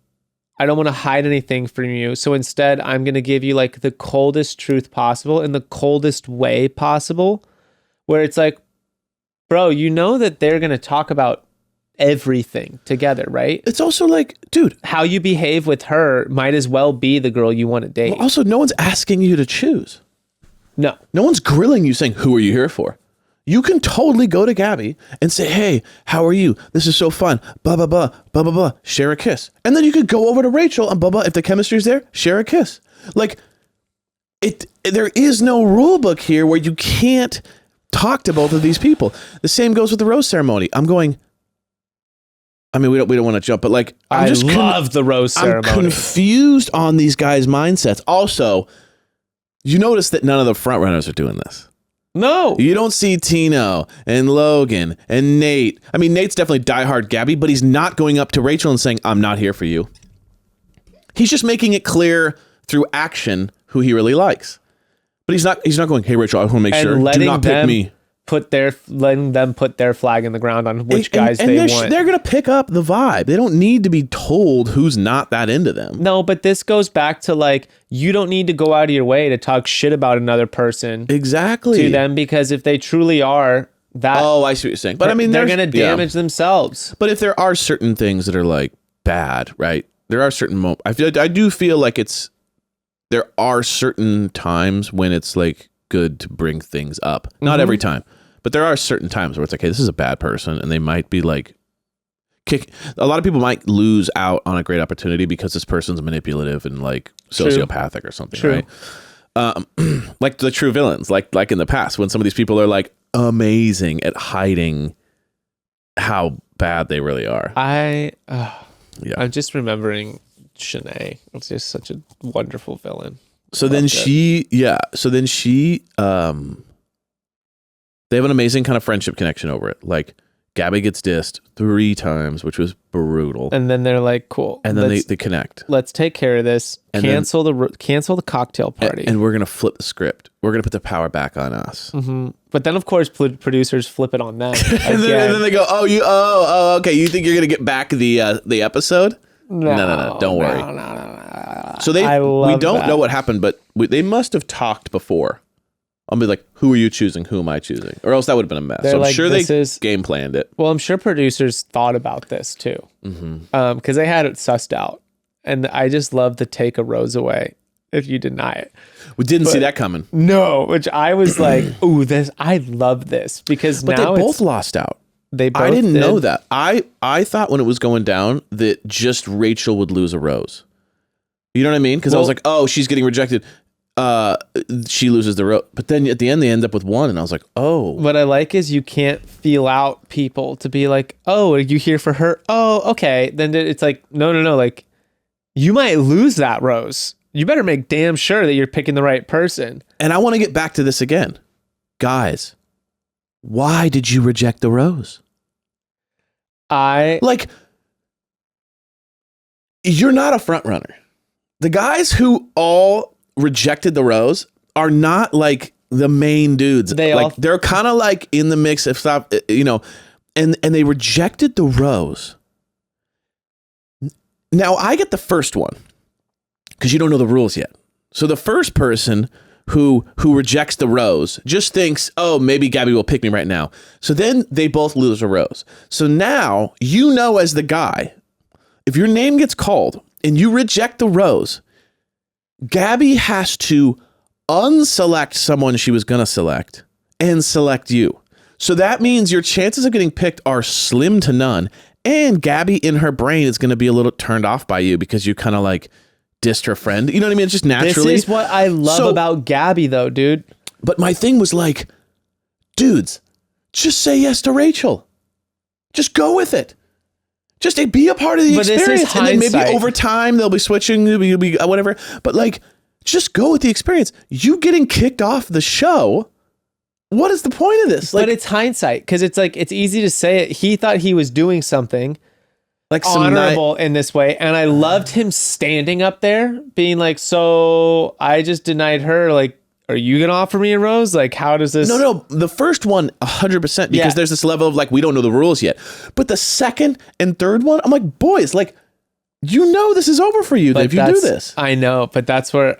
I don't want to hide anything from you. So instead, I'm going to give you like the coldest truth possible in the coldest way possible, where it's like, bro, you know that they're going to talk about everything together, right? It's also like, dude, how you behave with her might as well be the girl you want to date. Well, also, no one's asking you to choose. No one's grilling you saying, who are you here for? You can totally go to Gabby and say, hey, how are you? This is so fun. Blah, blah, blah, blah, blah, blah. Share a kiss. And then you could go over to Rachel and blah, blah. If the chemistry's there, share a kiss. Like, there is no rule book here where you can't talk to both of these people. The same goes with the rose ceremony. I'm going, I mean, we don't want to jump, but like, I love the rose ceremony. I'm confused on these guys' mindsets. Also, you notice that none of the front runners are doing this. No. You don't see Tino and Logan and Nate. I mean, Nate's definitely diehard Gabby, but he's not going up to Rachel and saying, I'm not here for you. He's just making it clear through action who he really likes. But he's not going, hey, Rachel, I want to make sure. Do not pick me. Letting them put their flag in the ground on which guys they want. They're going to pick up the vibe. They don't need to be told who's not that into them. No, but this goes back to like, you don't need to go out of your way to talk shit about another person. Exactly. To them, because if they truly are that. Oh, I see what you're saying. But I mean, they're going to damage themselves. But if there are certain things that are like bad, right? There are certain moments. I do feel like there are certain times when it's like good to bring things up. Not every time. But there are certain times where it's like, hey, this is a bad person, and they might be like, a lot of people might lose out on a great opportunity because this person's manipulative and like sociopathic or something, right? Like the true villains, like in the past, when some of these people are like amazing at hiding how bad they really are. I'm just remembering Shanae. It's just such a wonderful villain. So then she They have an amazing kind of friendship connection over it. Like Gabby gets dissed 3 times, which was brutal. And then they're like, cool. And then they connect. Let's take care of this. And Cancel the cocktail party. And we're going to flip the script. We're going to put the power back on us. Mm-hmm. But then, of course, producers flip it on them. And then they go, okay. You think you're going to get back the episode? No. Don't worry. No. So we don't know what happened, but they must have talked before. I'll be like, who are you choosing? Who am I choosing? Or else that would have been a mess. So I'm sure they game planned it. Well, I'm sure producers thought about this too. Because they had it sussed out. And I just love to take a rose away if you deny it. We didn't see that coming. No, which I was like, ooh, I love this. Because but now they both lost out. They both I didn't did. know that. I thought when it was going down that just Rachel would lose a rose. You know what I mean? Because I was like, oh, she's getting rejected. She loses the rose. But then at the end, they end up with 1. And I was like, oh. What I like is you can't feel out people to be like, oh, are you here for her? Oh, okay. Then it's like, no. Like, you might lose that rose. You better make damn sure that you're picking the right person. And I want to get back to this again. Guys, why did you reject the rose? You're not a front runner. The guys who all rejected the rose are not like the main dudes. They're kind of like in the mix of stuff, and they rejected the rose. Now I get the first one because you don't know the rules yet. So the first person who rejects the rose just thinks, oh, maybe Gabby will pick me right now. So then they both lose a rose. So now, as the guy, if your name gets called and you reject the rose, Gabby has to unselect someone she was going to select and select you. So that means your chances of getting picked are slim to none. And Gabby in her brain is going to be a little turned off by you because you kind of like dissed her friend. You know what I mean? It's just naturally. This is what I love about Gabby though, dude. But my thing was like, dudes, just say yes to Rachel. Just go with it. Just be a part of the experience. And then maybe over time they'll be switching, you'll be whatever. But like, just go with the experience. You getting kicked off the show. What is the point of this? But it's hindsight because it's like, it's easy to say it. He thought he was doing something like honorable in this way. And I loved him standing up there being like, so I just denied her. Like, are you going to offer me a rose? Like, how does this? No. The first one, 100%, because there's this level of like, we don't know the rules yet. But the second and third one, I'm like, boys, like, this is over for you if you do this. I know, but that's where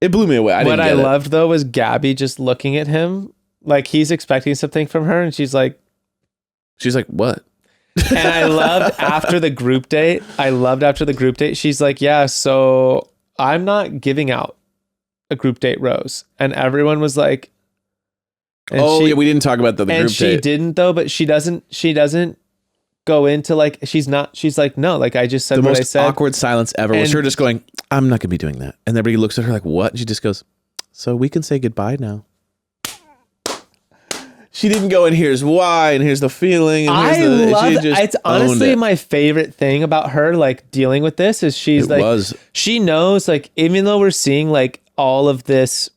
it blew me away. What I loved though was Gabby just looking at him like he's expecting something from her, and she's like, what? And I loved after the group date. She's like, yeah, so I'm not giving out a group date rose, and everyone was like, we didn't talk about the group date. And she didn't though, but she doesn't go into like, she's like, no, like I just said what I said. The most awkward silence ever was her just going, I'm not gonna be doing that. And everybody looks at her like, what? And she just goes, so we can say goodbye now. She didn't go, and here's why, and here's the feeling. And it's honestly my favorite thing about her, like dealing with this is she knows, like, even though we're seeing like all of this,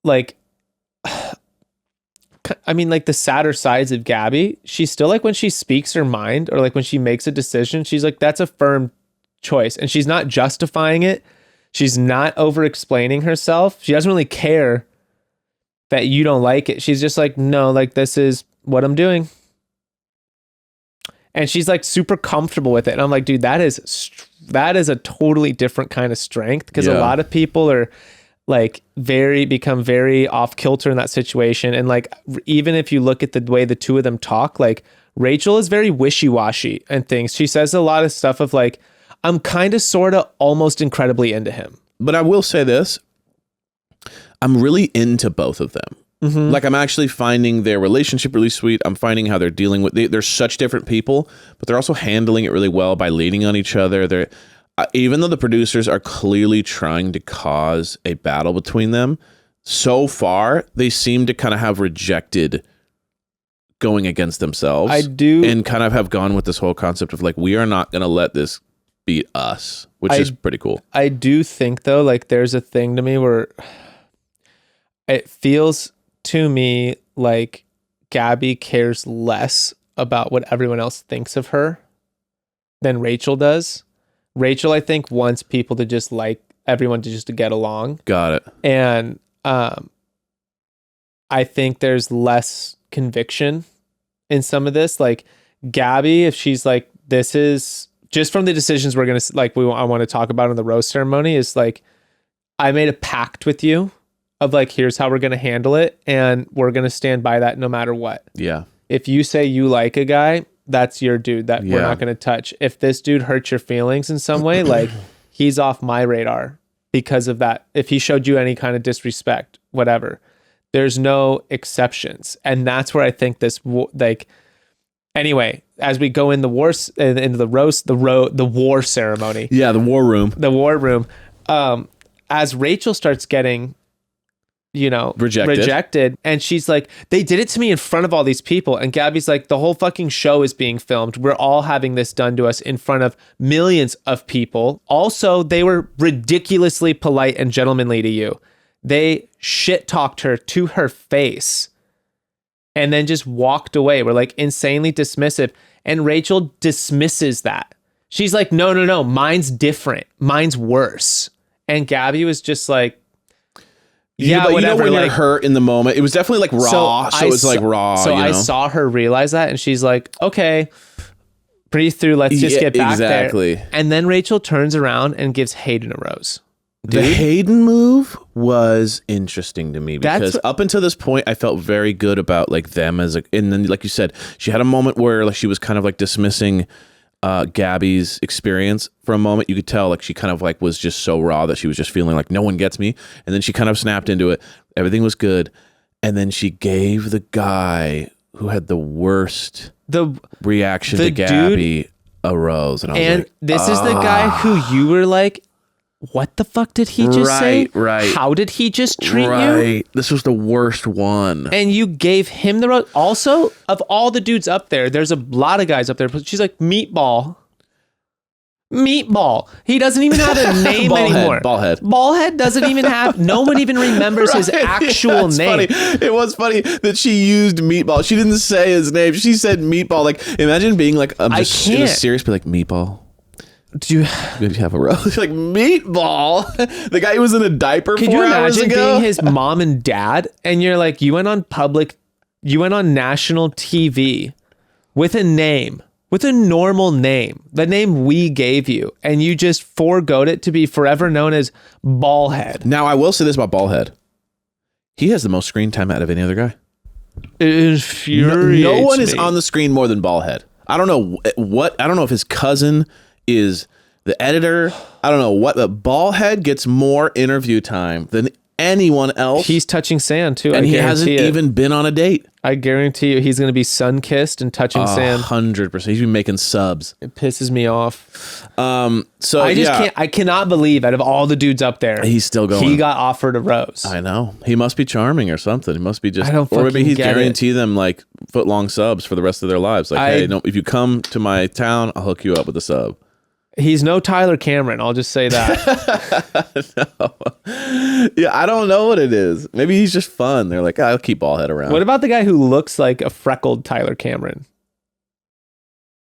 like, I mean, like the sadder sides of Gabby, she's still like when she speaks her mind or like when she makes a decision, she's like, that's a firm choice. And she's not justifying it. She's not over explaining herself. She doesn't really care that you don't like it. She's just like, no, like this is what I'm doing. And she's like super comfortable with it. And I'm like, dude, that is a totally different kind of strength, because a lot of people are like become very off kilter in that situation. And like, even if you look at the way the two of them talk, like Rachel is very wishy-washy and things. She says a lot of stuff of like, I'm kind of, sort of, almost incredibly into him. But I will say this. I'm really into both of them. Mm-hmm. Like, I'm actually finding their relationship really sweet. I'm finding how they're dealing with, they're such different people, but they're also handling it really well by leaning on each other. They're, even though the producers are clearly trying to cause a battle between them, so far, they seem to kind of have rejected going against themselves. I do. And kind of have gone with this whole concept of like, we are not going to let this be us, which is pretty cool. I do think though, like there's a thing to me where it feels to me like Gabby cares less about what everyone else thinks of her than Rachel does. Rachel, I think, wants people to just like everyone to just to get along. Got it. And I think there's less conviction in some of this. Like Gabby, if she's like, this is just from the decisions we're gonna like, I want to talk about in the rose ceremony, is like, I made a pact with you of like, here's how we're gonna handle it, and we're gonna stand by that no matter what. Yeah. If you say you like a guy, that's your dude that we're not gonna touch. If this dude hurts your feelings in some way, like he's off my radar because of that. If he showed you any kind of disrespect, whatever. There's no exceptions. And that's where I think this, like, anyway, as we go in the wars, into the roast, the war ceremony. Yeah, the war room. The war room. As Rachel starts getting, rejected, and she's like, they did it to me in front of all these people. And Gabby's like, the whole fucking show is being filmed. We're all having this done to us in front of millions of people. Also, they were ridiculously polite and gentlemanly to you. They shit talked her to her face and then just walked away. We're like insanely dismissive. And Rachel dismisses that. She's like, no, mine's different. Mine's worse. And Gabby was just like, yeah, but whatever. When like, you're hurt in the moment, it was definitely like raw. So it's like raw. So I saw her realize that, and she's like, okay, breathe through. Let's just get back there. And then Rachel turns around and gives Hayden a rose. Dude. The Hayden move was interesting to me because up until this point, I felt very good about like them as and then like you said, she had a moment where like she was kind of like dismissing Gabby's experience for a moment. You could tell like she kind of like was just so raw that she was just feeling like no one gets me. And then she kind of snapped into it. Everything was good. And then she gave the guy who had the worst reaction to Gabby a rose. And I was like, this is the guy who you were like, what the fuck did he just say? Right. How did he just treat you? This was the worst one. And you gave him the rose. Also, of all the dudes up there, there's a lot of guys up there. But she's like, Meatball. He doesn't even have a name anymore. Ballhead doesn't even have. No one even remembers his actual name. Funny. It was funny that she used Meatball. She didn't say his name. She said Meatball. Like, imagine being like, I'm just in a serious, be like, Meatball. Do you have a rose? Like, Meatball, the guy who was in a diaper 4 hours ago. Could you imagine being his mom and dad, and you're like, you went on national TV with a name, with a normal name, the name we gave you, and you just forgoed it to be forever known as Ballhead. Now, I will say this about Ballhead: he has the most screen time out of any other guy. It infuriates no one is on the screen more than Ballhead. I don't know what. I don't know if his cousin is the editor. I don't know what, but Ballhead gets more interview time than anyone else. He's touching sand too, and he hasn't even been on a date. I guarantee you, he's going to be sun-kissed and touching sand. 100%. He's been making subs. It pisses me off. So I just can't. I cannot believe out of all the dudes up there, he's still going. He got offered a rose. I know. He must be charming or something. He must be just. I don't or maybe he's guarantee it. them like foot-long subs for the rest of their lives. Like, hey, no, if you come to my town, I'll hook you up with a sub. He's no Tyler Cameron. I'll just say that. No. Yeah, I don't know what it is. Maybe he's just fun. They're like, I'll keep Ballhead around. What about the guy who looks like a freckled Tyler Cameron?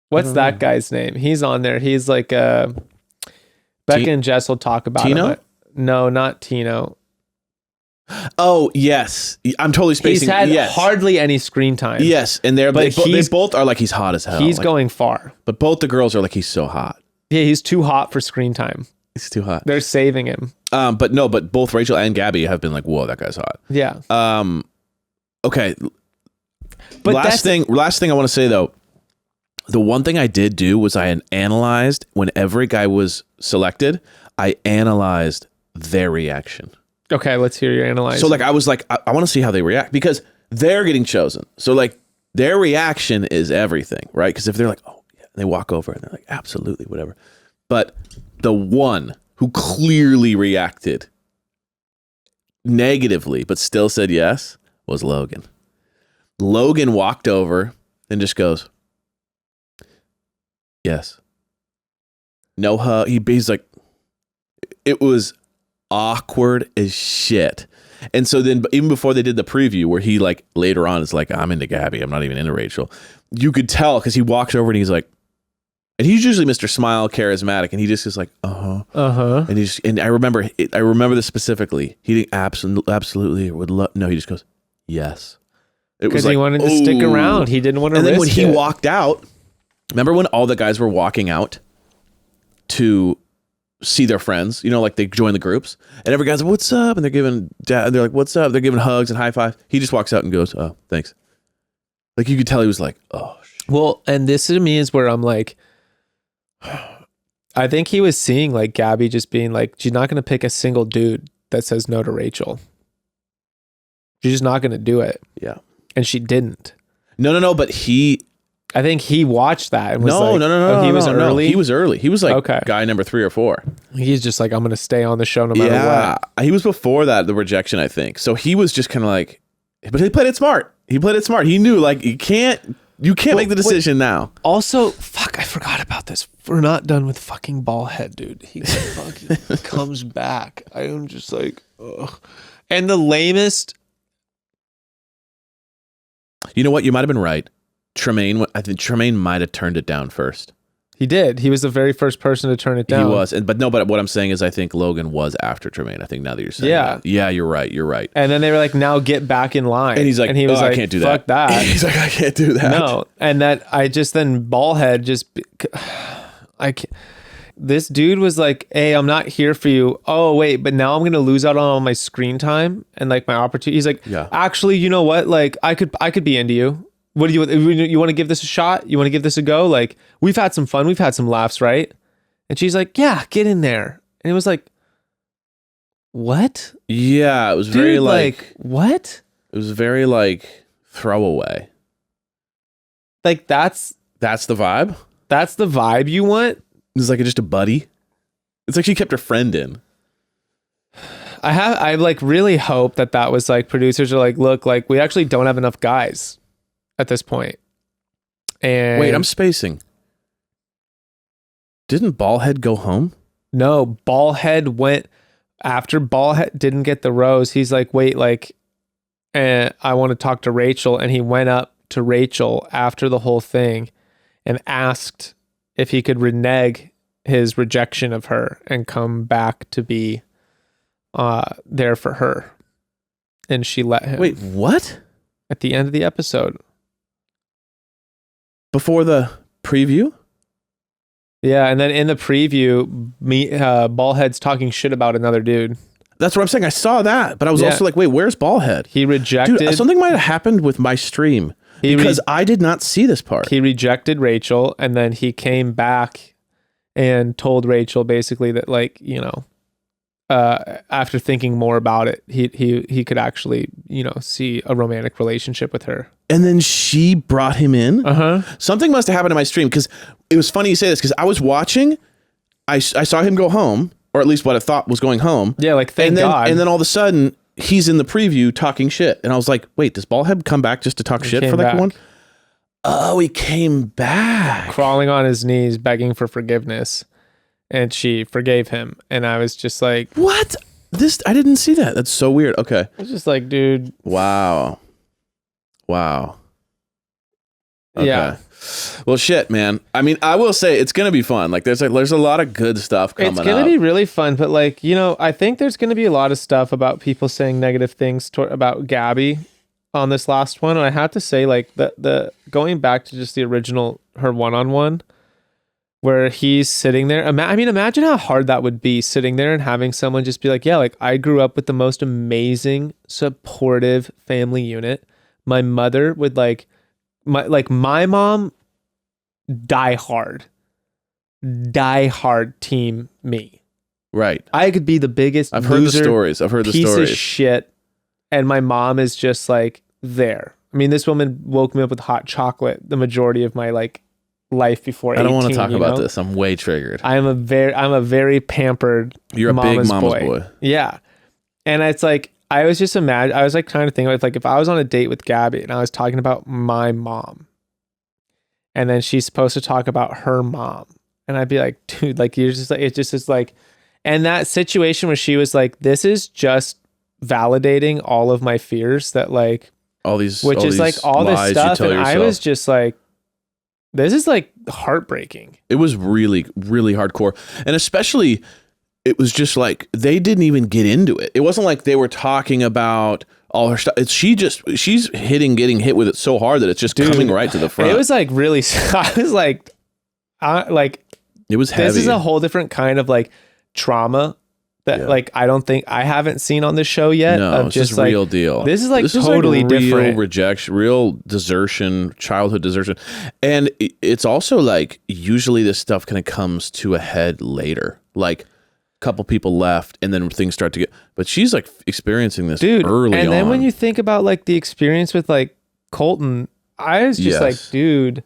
What's that guy's name? He's on there. He's like Becca and Jess will talk about Tino? him. No, not Tino. Oh, yes. I'm totally spacing. He's had hardly any screen time. Yes, and they both are like, he's hot as hell. He's like, going far. But both the girls are like, he's so hot. Yeah, he's too hot for screen time. He's too hot. They're saving him. But both Rachel and Gabby have been like, whoa, that guy's hot. Yeah. Okay. But last thing I want to say though, the one thing I did do was I analyzed when every guy was selected, I analyzed their reaction. Okay, let's hear your analysis. So like I was like, I want to see how they react because they're getting chosen. So like their reaction is everything, right? Because if they're like, oh yeah, they walk over and they're like, absolutely, whatever. But the one who clearly reacted negatively but still said yes was Logan. Logan walked over and just goes, yes. No hug. He's like, it was awkward as shit. And so then even before they did the preview where he like later on is like, I'm into Gabby, I'm not even into Rachel. You could tell because he walks over and he's like, and he's usually Mr. Smile, charismatic, and he just is like, and I remember this specifically. He absolutely would love. No, he just goes, yes. It was Because like, he wanted to stick around. He didn't want to and risk then when he it. walked out, remember when all the guys were walking out to see their friends? You know, like they join the groups, and every guy's like, "What's up?" And they're like, "What's up?" They're giving hugs and high fives. He just walks out and goes, "Oh, thanks." Like you could tell he was like, "Oh." Shit. Well, and this to me is where I'm like, I think he was seeing like Gabby just being like, she's not going to pick a single dude that says no to Rachel. She's just not going to do it. Yeah. And she didn't. No. But I think he watched that and was no. He was early. He was early. He was like Okay. guy number 3 or 4. He's just like, I'm going to stay on the show no matter what. He was before that, the rejection, I think. So he was just kind of like, but he played it smart. He knew like you can't make the decision now. Also, fuck, I forgot about this. We're not done with fucking Ballhead, dude. He fucking comes back. I am just like, ugh. And the lamest. You know what? You might have been right. I think Tremaine might have turned it down first. He did. He was the very first person to turn it down. He was. But what I'm saying is I think Logan was after Tremaine. I think now that you're saying that. Yeah, you're right. And then they were like, now get back in line. And he's like, he was like, I can't do fuck that. He's like, I can't do that. No. And that I just then Ballhead just, I can't. This dude was like, hey, I'm not here for you. Oh, wait, but now I'm going to lose out on all my screen time and like my opportunity. He's like, yeah. Actually, you know what? Like I could be into you. What do you want to give this a shot? You want to give this a go? Like we've had some fun. We've had some laughs, right? And she's like, yeah, get in there. And it was like, what? Yeah, it was Dude, very like what? It was very like throwaway. Like that's the vibe? That's the vibe you want? It's like just a buddy. It's like she kept her friend in. I like really hope that was like producers are like, look, like we actually don't have enough guys at this point. And wait, I'm spacing. Didn't Ballhead go home? No, Ballhead went after Ballhead didn't get the rose. He's like, wait, like, I want to talk to Rachel. And he went up to Rachel after the whole thing and asked if he could renege his rejection of her and come back to be there for her. And she let him. Wait, what? At the end of the episode. Before the preview? Yeah, and then in the preview, Ballhead's talking shit about another dude. That's what I'm saying. I saw that, but I was also like, wait, where's Ballhead? He rejected... Dude, something might have happened with my stream because I did not see this part. He rejected Rachel, and then he came back and told Rachel basically that, like, you know, after thinking more about it, he could actually, you know, see a romantic relationship with her. And then she brought him in. Uh-huh. Something must have happened in my stream because it was funny you say this because I was watching. I saw him go home, or at least what I thought was going home. Yeah, like thank God. And then all of a sudden he's in the preview talking shit, and I was like, wait, does Ballhead come back just to talk shit for like one? Oh, he came back, crawling on his knees, begging for forgiveness, and she forgave him. And I was just like, what? I didn't see that. That's so weird. Okay, I was just like, dude. Wow. Okay. Yeah. Well, shit, man. I mean, I will say it's gonna be fun. Like, there's a lot of good stuff coming up. It's gonna be really fun, but like, you know, I think there's gonna be a lot of stuff about people saying negative things about Gabby on this last one. And I have to say, like, the going back to just the original her one-on-one, where he's sitting there. I mean, imagine how hard that would be sitting there and having someone just be like, yeah, like I grew up with the most amazing, supportive family unit. My mother would like. My mom, die hard team me. Right. I could be the biggest I've heard the stories. Piece of shit. And my mom is just like there. I mean, this woman woke me up with hot chocolate the majority of my like life before 18. I don't want to talk about this. I'm way triggered. I'm a very pampered You're a big mama's boy. Yeah. And it's like, I was just I was like trying to think of like if I was on a date with Gabby and I was talking about my mom and then she's supposed to talk about her mom and I'd be like, dude, like you're just like, it just is like, and that situation where she was like, this is just validating all of my fears that like all these, which all is these like all this lies you stuff, tell and I yourself. was just like, this is like heartbreaking. It was really, really hardcore. And especially, it was just like, they didn't even get into it. It wasn't like they were talking about all her stuff. She's getting hit with it so hard that it's just coming right to the front. It was like really, I was like, it was heavy. this is a whole different kind of like trauma that like I haven't seen on this show yet. No, of it's just just like, real deal. This is like totally real different. rejection, real desertion, childhood desertion. And it's also like, usually this stuff kind of comes to a head later. Like, a couple people left and then things start to get, but she's like experiencing this early on. And then when you think about like the experience with like Colton, I was just like, dude.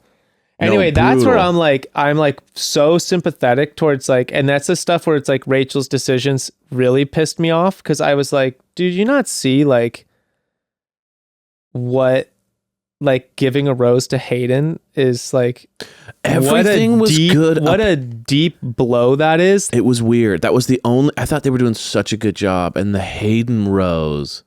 Anyway, that's where I'm like so sympathetic towards like, and that's the stuff where it's like Rachel's decisions really pissed me off, because I was like, dude, you not see like what like giving a rose to Hayden is like? Everything was good. What a deep blow that is. It was weird. That was the only, I thought they were doing such a good job. And the Hayden rose,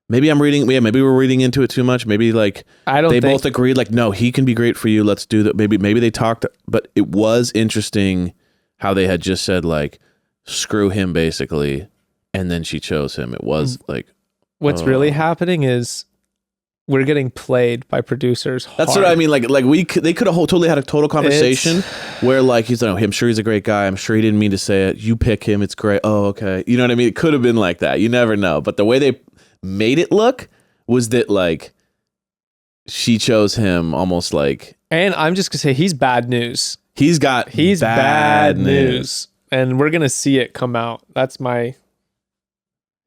maybe maybe we're reading into it too much. Maybe like they both agreed like, no, he can be great for you. Let's do that. Maybe they talked, but it was interesting how they had just said like, screw him basically. And then she chose him. It was like, what's really happening is we're getting played by producers hard. That's what I mean. Like they could have totally had a total conversation where like, he's like, oh, I'm sure he's a great guy. I'm sure he didn't mean to say it. You pick him. It's great. Oh, okay. You know what I mean? It could have been like that. You never know. But the way they made it look was that like she chose him almost like. And I'm just gonna say he's bad news. He's bad news. And we're gonna see it come out. That's my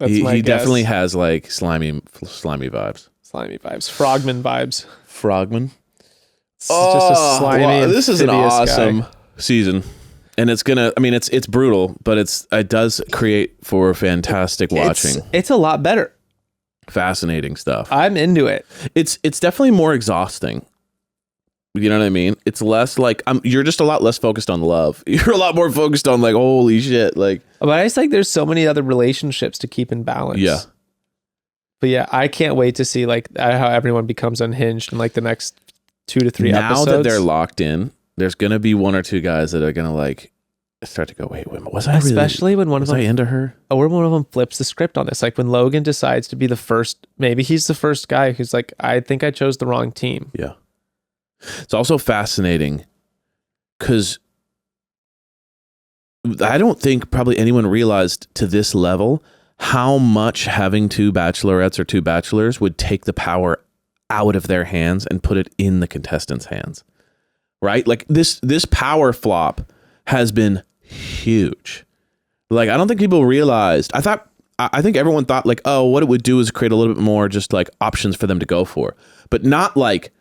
he guess. Definitely has like slimy vibes. Slimy vibes. Frogman vibes. Frogman. It's just a slimy. This is an awesome guy. Season. And it's gonna, I mean, it's brutal, but it does create for fantastic watching. It's a lot better. Fascinating stuff. I'm into it. It's definitely more exhausting. You know what I mean? It's less like, you're just a lot less focused on love. You're a lot more focused on like, holy shit. Like, but I just like there's so many other relationships to keep in balance. Yeah. But yeah, I can't wait to see like how everyone becomes unhinged in like the next 2 to 3 episodes. Now that they're locked in, there's going to be 1 or 2 guys that are going to like start to go, wait, was I really, especially when one of them into her? Or when one of them flips the script on this. Like when Logan decides to be the first, maybe he's the first guy who's like, I think I chose the wrong team. Yeah. It's also fascinating because I don't think probably anyone realized to this level how much having 2 bachelorettes or 2 bachelors would take the power out of their hands and put it in the contestants' hands. Right? Like this power flop has been huge. Like I don't think people realized. I think everyone thought like, oh, what it would do is create a little bit more just like options for them to go for. But not like,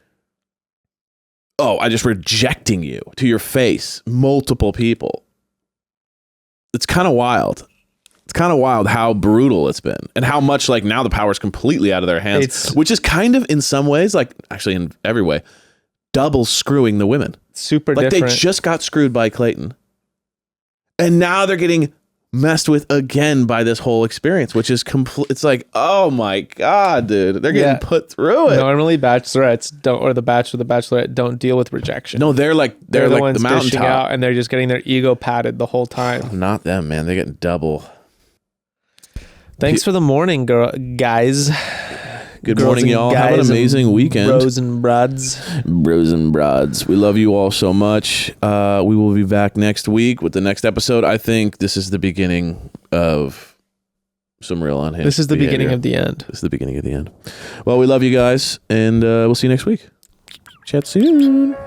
oh, I just rejecting you to your face, multiple people. It's kind of wild. It's kind of wild how brutal it's been and how much like now the power's completely out of their hands, which is kind of in some ways, like actually in every way, double screwing the women. Super like different. They just got screwed by Clayton. And now they're getting messed with again by this whole experience, which is complete. It's like, oh my God, dude, they're getting put through it. Normally bachelorettes don't, or the bachelor, the bachelorette don't deal with rejection. No, they're like the like ones the mountaintop out and they're just getting their ego patted the whole time. Not them, man. They're getting double. Thanks for the morning, guys. Good morning, y'all. Have an amazing weekend. Bros and broads. Bros and broads. We love you all so much. We will be back next week with the next episode. I think this is the beginning of some real unhinged This is the behavior. beginning of the end. This is the beginning of the end. Well, we love you guys, and we'll see you next week. Chat soon.